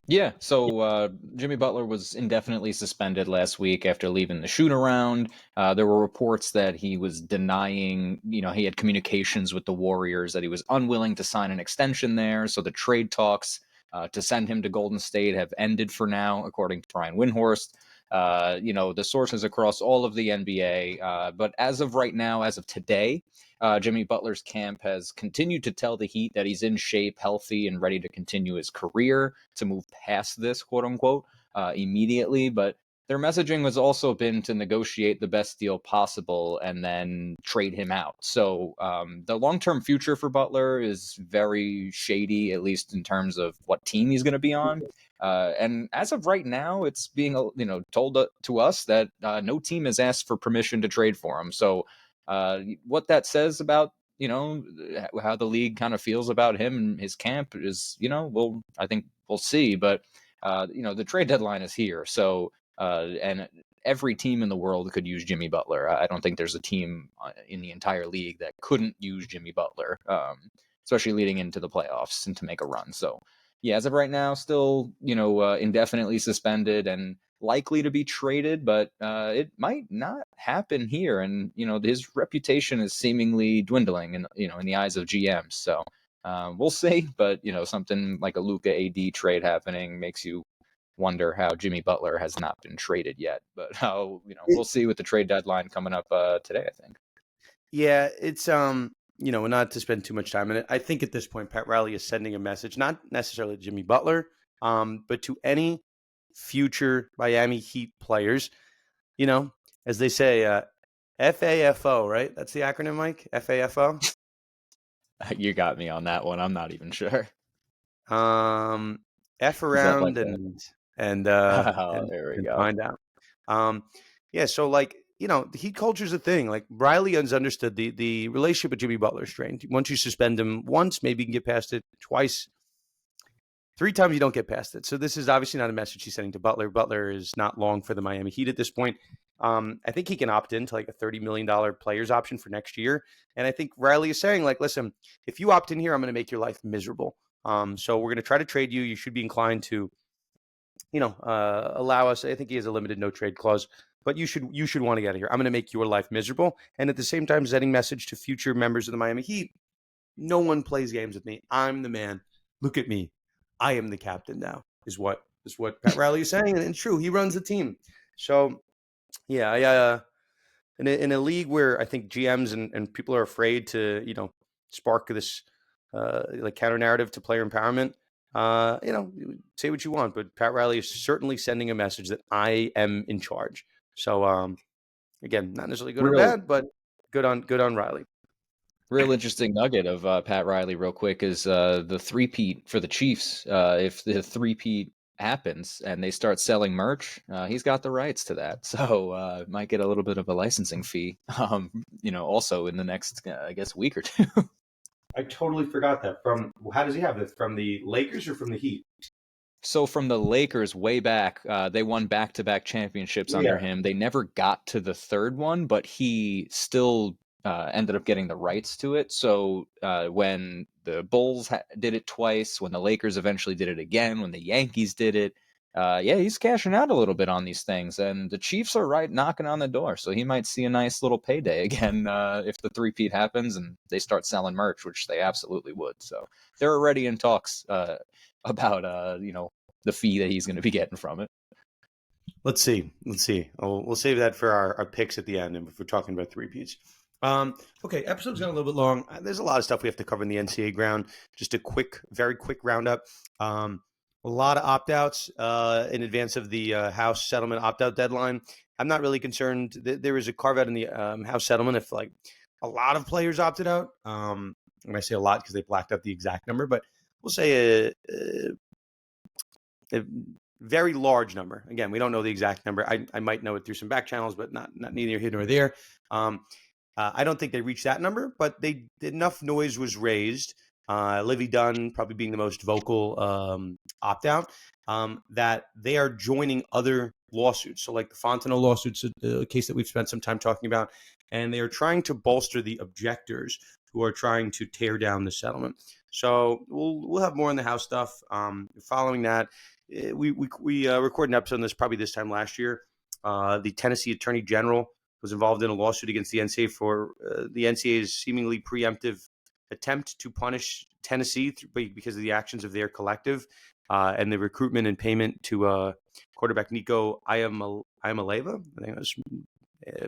Yeah, so Jimmy Butler was indefinitely suspended last week after leaving the shoot around. There were reports that he was denying, he had communications with the Warriors, that he was unwilling to sign an extension there. So the trade talks to send him to Golden State have ended for now, according to Brian Windhorst. The sources across all of the NBA. But as of right now, as of today, Jimmy Butler's camp has continued to tell the Heat that he's in shape, healthy, and ready to continue his career, to move past this, quote unquote, immediately. But their messaging has also been to negotiate the best deal possible and then trade him out. So the long-term future for Butler is very shady, at least in terms of what team he's going to be on. And as of right now, it's being told to us that no team has asked for permission to trade for him. So what that says about how the league kind of feels about him and his camp is, I think we'll see. But the trade deadline is here, so and every team in the world could use Jimmy Butler. I don't think there's a team in the entire league that couldn't use Jimmy Butler, especially leading into the playoffs and to make a run. So yeah, as of right now, still indefinitely suspended and likely to be traded, but it might not happen here. And his reputation is seemingly dwindling, in the eyes of GMs. So we'll see. But something like a Luka AD trade happening makes you wonder how Jimmy Butler has not been traded yet. But how we'll see with the trade deadline coming up today, I think. Yeah, it's not to spend too much time in it. I think at this point, Pat Riley is sending a message, not necessarily to Jimmy Butler, but to any future Miami Heat players. As they say, FAFO, right? That's the acronym, Mike. FAFO. You got me on that one. I'm not even sure. Um, F Is that like around a? and uh Oh, there we and go. find out. Um, yeah. So like the heat culture is a thing. Like Riley has understood the relationship with Jimmy Butler is strained. Once you suspend him once, maybe you can get past it. Twice, three times you don't get past it. So this is obviously not a message he's sending to Butler. Butler is not long for the Miami Heat at this point. I think he can opt into like a $30 million players option for next year. And I think Riley is saying, like, listen, if you opt in here, I'm going to make your life miserable. So we're going to try to trade you. You should be inclined to, allow us. I think he has a limited no trade clause, but you should want to get out of here. I'm going to make your life miserable. And at the same time, sending message to future members of the Miami Heat. No one plays games with me. I'm the man. Look at me. I am the captain now. Is what Pat Riley is saying, and it's true. He runs the team. So yeah, in a league where I think GMs and people are afraid to spark this like counter narrative to player empowerment. Say what you want, but Pat Riley is certainly sending a message that I am in charge. So again, not necessarily good or Real bad, but good on Riley. Real interesting nugget of Pat Riley, real quick, is the three-peat for the Chiefs. If the three-peat happens and they start selling merch, he's got the rights to that. So might get a little bit of a licensing fee, also in the next, I guess, week or two. I totally forgot that. From how does he have it? From the Lakers or from the Heat? So from the Lakers way back, they won back-to-back championships under Yeah. him. They never got to the third one, but he still ended up getting the rights to it. So when the Bulls did it twice, when the Lakers eventually did it again, when the Yankees did it, yeah, he's cashing out a little bit on these things. And the Chiefs are right knocking on the door, so he might see a nice little payday again if the three-peat happens and they start selling merch, which they absolutely would. So they're already in talks about the fee that he's going to be getting from it. Let's see. We'll save that for our picks at the end, and if we're talking about three peats. Okay, episode's gone a little bit long. There's a lot of stuff we have to cover in the NCAA ground. Just a very quick roundup. A lot of opt-outs in advance of the House settlement opt-out deadline. I'm not really concerned. There is a carve-out in the House settlement if like a lot of players opted out. And I say a lot because they blacked out the exact number, but we'll say a very large number. Again, we don't know the exact number. I might know it through some back channels, but not neither here nor there. I don't think they reached that number, but enough noise was raised. Livy Dunn probably being the most vocal opt-out, that they are joining other lawsuits. So like the Fontenot lawsuits, a case that we've spent some time talking about, and they are trying to bolster the objectors who are trying to tear down the settlement. So we'll have more in the House stuff. Following that, we recorded an episode on this probably this time last year. The Tennessee Attorney General was involved in a lawsuit against the NCAA for the NCAA's seemingly preemptive attempt to punish Tennessee because of the actions of their collective and the recruitment and payment to quarterback Nico Iamaleva. I think that was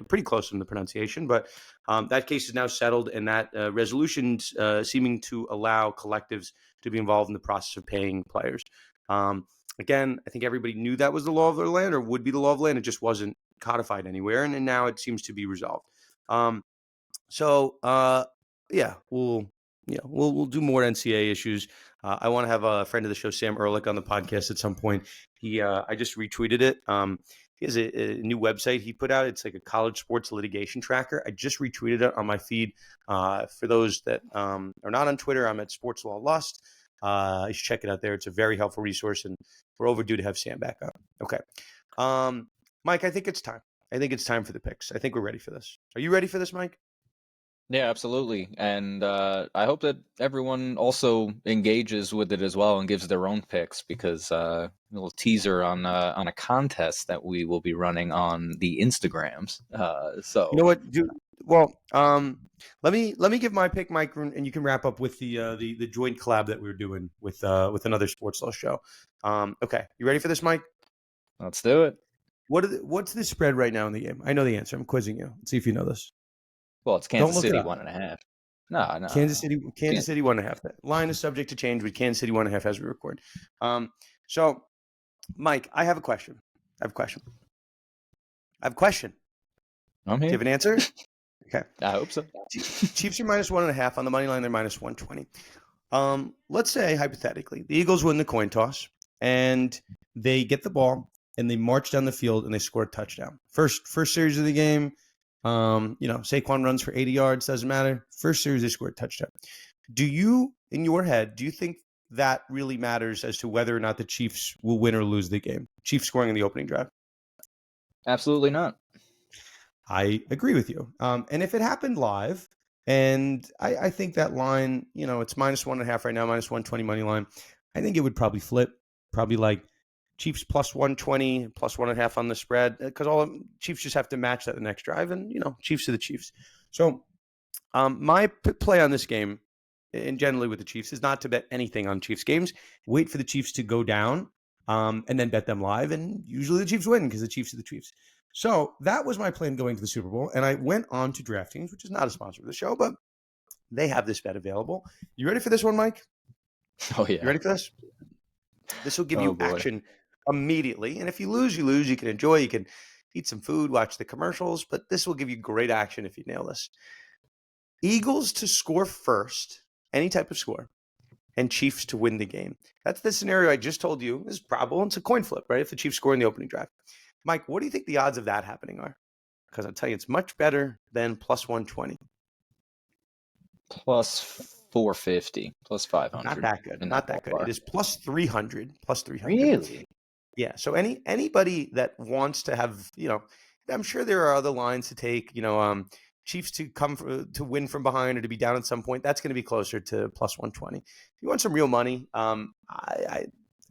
pretty close in the pronunciation, but that case is now settled, and that resolution seeming to allow collectives to be involved in the process of paying players. Again, I think everybody knew that was the law of their land or would be the law of the land. It just wasn't codified anywhere, and now it seems to be resolved. Yeah, we'll do more NCAA issues. I want to have a friend of the show, Sam Ehrlich, on the podcast at some point. I just retweeted it. He has a new website he put out. It's like a college sports litigation tracker. I just retweeted it on my feed. For those that are not on Twitter, I'm at Sports Law Lust. You should check it out there. It's a very helpful resource, and we're overdue to have Sam back on. Okay. Mike, I think it's time. I think it's time for the picks. I think we're ready for this. Are you ready for this, Mike? Yeah, absolutely. And I hope that everyone also engages with it as well and gives their own picks, because a little teaser on a contest that we will be running on the Instagrams. You know what, dude? Well, let me give my pick, Mike, and you can wrap up with the joint collab that we were doing with another sports law show. Okay, you ready for this, Mike? Let's do it. What's the spread right now in the game? I know the answer. I'm quizzing you. Let's see if you know this. Well, it's Don't Kansas look it City up. 1.5. No. Kansas City 1.5. The line is subject to change, but Kansas City 1.5 as we record. So, Mike, I have a question. I'm Do you here. have an answer? Okay. I hope so. Chiefs are -1.5 on the money line. They're -120. Let's say hypothetically the Eagles win the coin toss and they get the ball and they march down the field and they score a touchdown. First series of the game, Saquon runs for 80 yards, doesn't matter. First series they score a touchdown. Do you, in your head, do you think that really matters as to whether or not the Chiefs will win or lose the game? Chiefs scoring in the opening drive. Absolutely not. I agree with you. And if it happened live, and I think that line, it's -1.5 right now, -120 money line. I think it would probably flip, probably like Chiefs +120, +1.5 on the spread, because Chiefs just have to match that the next drive, and Chiefs are the Chiefs. So my play on this game, and generally with the Chiefs, is not to bet anything on Chiefs games. Wait for the Chiefs to go down, and then bet them live, and usually the Chiefs win because the Chiefs are the Chiefs. So that was my plan going to the Super Bowl, and I went on to DraftKings, which is not a sponsor of the show, but they have this bet available. You ready for this one, Mike? Oh You yeah. ready for this? This will give Oh you boy. action immediately, and if you lose, you lose. You can enjoy. You can eat some food, watch the commercials, but this will give you great action if you nail this. Eagles to score first, any type of score, and Chiefs to win the game. That's the scenario I just told you is probable. It's a coin flip, right? If the Chiefs score in the opening drive. Mike, what do you think the odds of that happening are? Because I'll tell you, it's much better than +120. +450, +500. Not that good. In Not that that good. It ballpark. is +300. +300. Really? Yeah. So anybody that wants to have, I'm sure there are other lines to take. Chiefs to to win from behind or to be down at some point. That's going to be closer to +120. If you want some real money,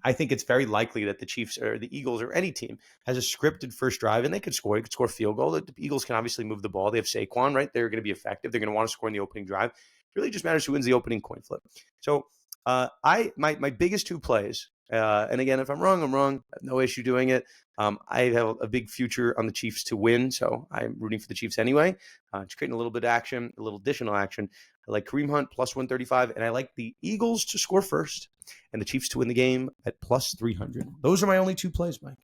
I think it's very likely that the Chiefs or the Eagles or any team has a scripted first drive and they could score. They could score a field goal. The Eagles can obviously move the ball. They have Saquon, right? They're going to be effective. They're going to want to score in the opening drive. It really just matters who wins the opening coin flip. So my biggest two plays, and again, if I'm wrong, I'm wrong. I have no issue doing it. I have a big future on the Chiefs to win, so I'm rooting for the Chiefs anyway. Just creating a little bit of action, a little additional action. I like Kareem Hunt +135, and I like the Eagles to score first and the Chiefs to win the game at +300. Those are my only two plays, Mike.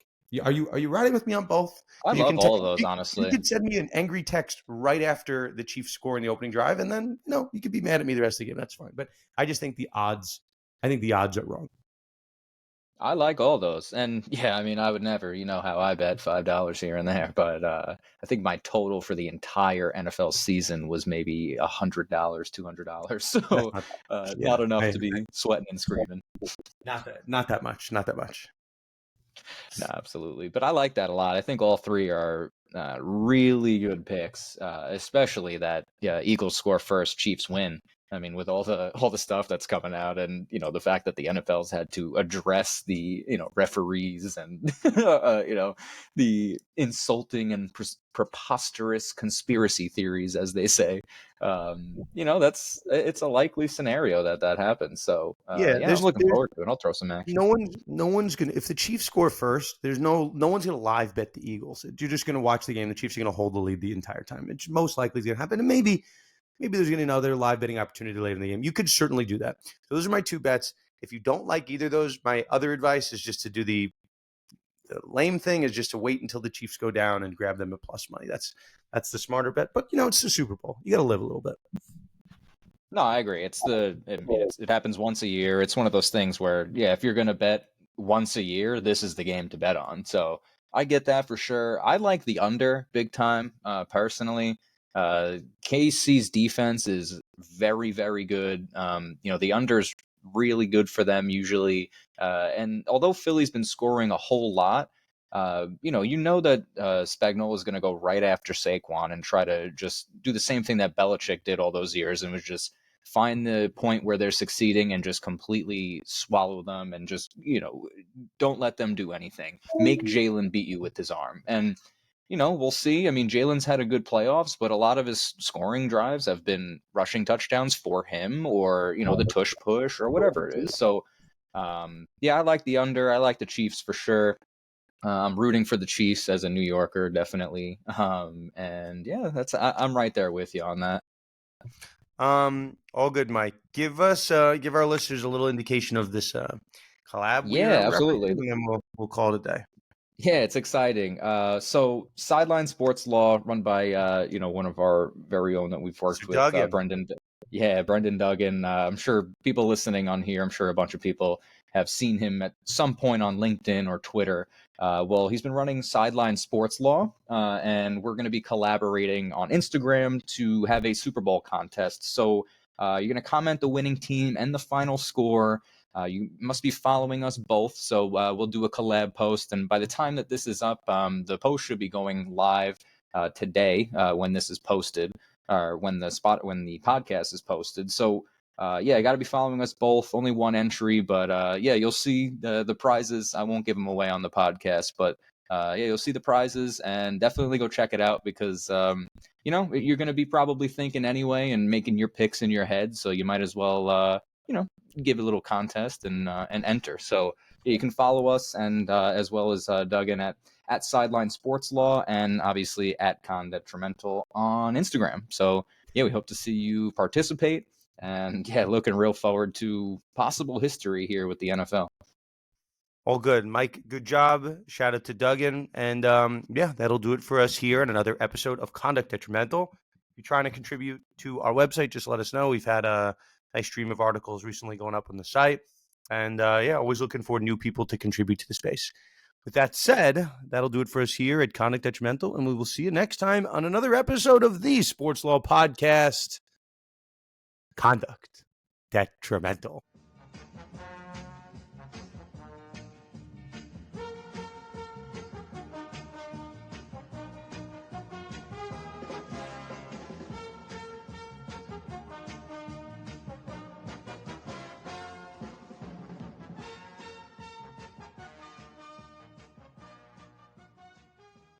Are you riding with me on both? I You love can all of those, you honestly. could send me an angry text right after the Chiefs score in the opening drive, and then you could be mad at me the rest of the game. That's fine. But I just think the odds. I think the odds are wrong. I like all those. And yeah, I mean, I would never, you know how I bet $5 here and there, but I think my total for the entire NFL season was maybe $100, $200. That's So not that much. Yeah, not enough to be sweating and screaming. not that much. Not that much. No, absolutely. But I like that a lot. I think all three are really good picks, especially that Eagles score first, Chiefs win. I mean, with all the stuff that's coming out, and the fact that the NFL's had to address the referees and the insulting and preposterous conspiracy theories, as they say. It's a likely scenario that happens. So Yeah, yeah, I'm looking there's forward to it. I'll throw some action. no one's gonna, if the Chiefs score first, there's no one's gonna live bet the Eagles. You're just gonna watch the game. The Chiefs are gonna hold the lead the entire time. It's most likely is gonna happen, and maybe there's gonna be another live betting opportunity later in the game. You could certainly do that. So those are my two bets. If you don't like either of those, my other advice is just to do the lame thing is just to wait until the Chiefs go down and grab them at plus money. That's the smarter bet. But it's the Super Bowl. You got to live a little bit. No, I agree. It happens once a year. It's one of those things where, yeah, if you're going to bet once a year, this is the game to bet on. So I get that for sure. I like the under big time, personally. KC's defense is very, very good. The under's really good for them usually. And although Philly's been scoring a whole lot, that Spagnuolo is going to go right after Saquon and try to just do the same thing that Belichick did all those years, and was just find the point where they're succeeding and just completely swallow them and just, don't let them do anything. Make Jalen beat you with his arm. And, we'll see. I mean, Jalen's had a good playoffs, but a lot of his scoring drives have been rushing touchdowns for him, or, the tush push or whatever it is. So, I like the under. I like the Chiefs for sure. I'm rooting for the Chiefs as a New Yorker, definitely. And yeah, I'm right there with you on that. All good, Mike. Give our listeners a little indication of this collab we are Yeah, absolutely. referencing, and then we'll call it a day. Yeah, it's exciting. So Sideline Sports Law, run by one of our very own that we've Mr. worked with, Duggan. Brendan. Yeah, Brendan Duggan. I'm sure people listening on here, I'm sure a bunch of people have seen him at some point on LinkedIn or Twitter. Well, he's been running Sideline Sports Law, and we're going to be collaborating on Instagram to have a Super Bowl contest. So you're going to comment the winning team and the final score. You must be following us both, so we'll do a collab post. And by the time that this is up, the post should be going live today when this is posted, or when the podcast is posted. So yeah, you got to be following us both. Only one entry, but yeah, you'll see the prizes. I won't give them away on the podcast, but yeah, you'll see the prizes, and definitely go check it out because you're going to be probably thinking anyway and making your picks in your head, so you might as well give a little contest and enter. So yeah, you can follow us, and as well as Duggan at Sideline Sports Law, and obviously at condetrimental on Instagram. So yeah, we hope to see you participate, and yeah, looking real forward to possible history here with the NFL. All good. Mike, good job. Shout out to Duggan. And yeah, that'll do it for us here in another episode of Conduct Detrimental. If you're trying to contribute to our website, just let us know. We've had a nice stream of articles recently going up on the site. And yeah, always looking for new people to contribute to the space. With that said, that'll do it for us here at Conduct Detrimental. And we will see you next time on another episode of the Sports Law Podcast, Conduct Detrimental.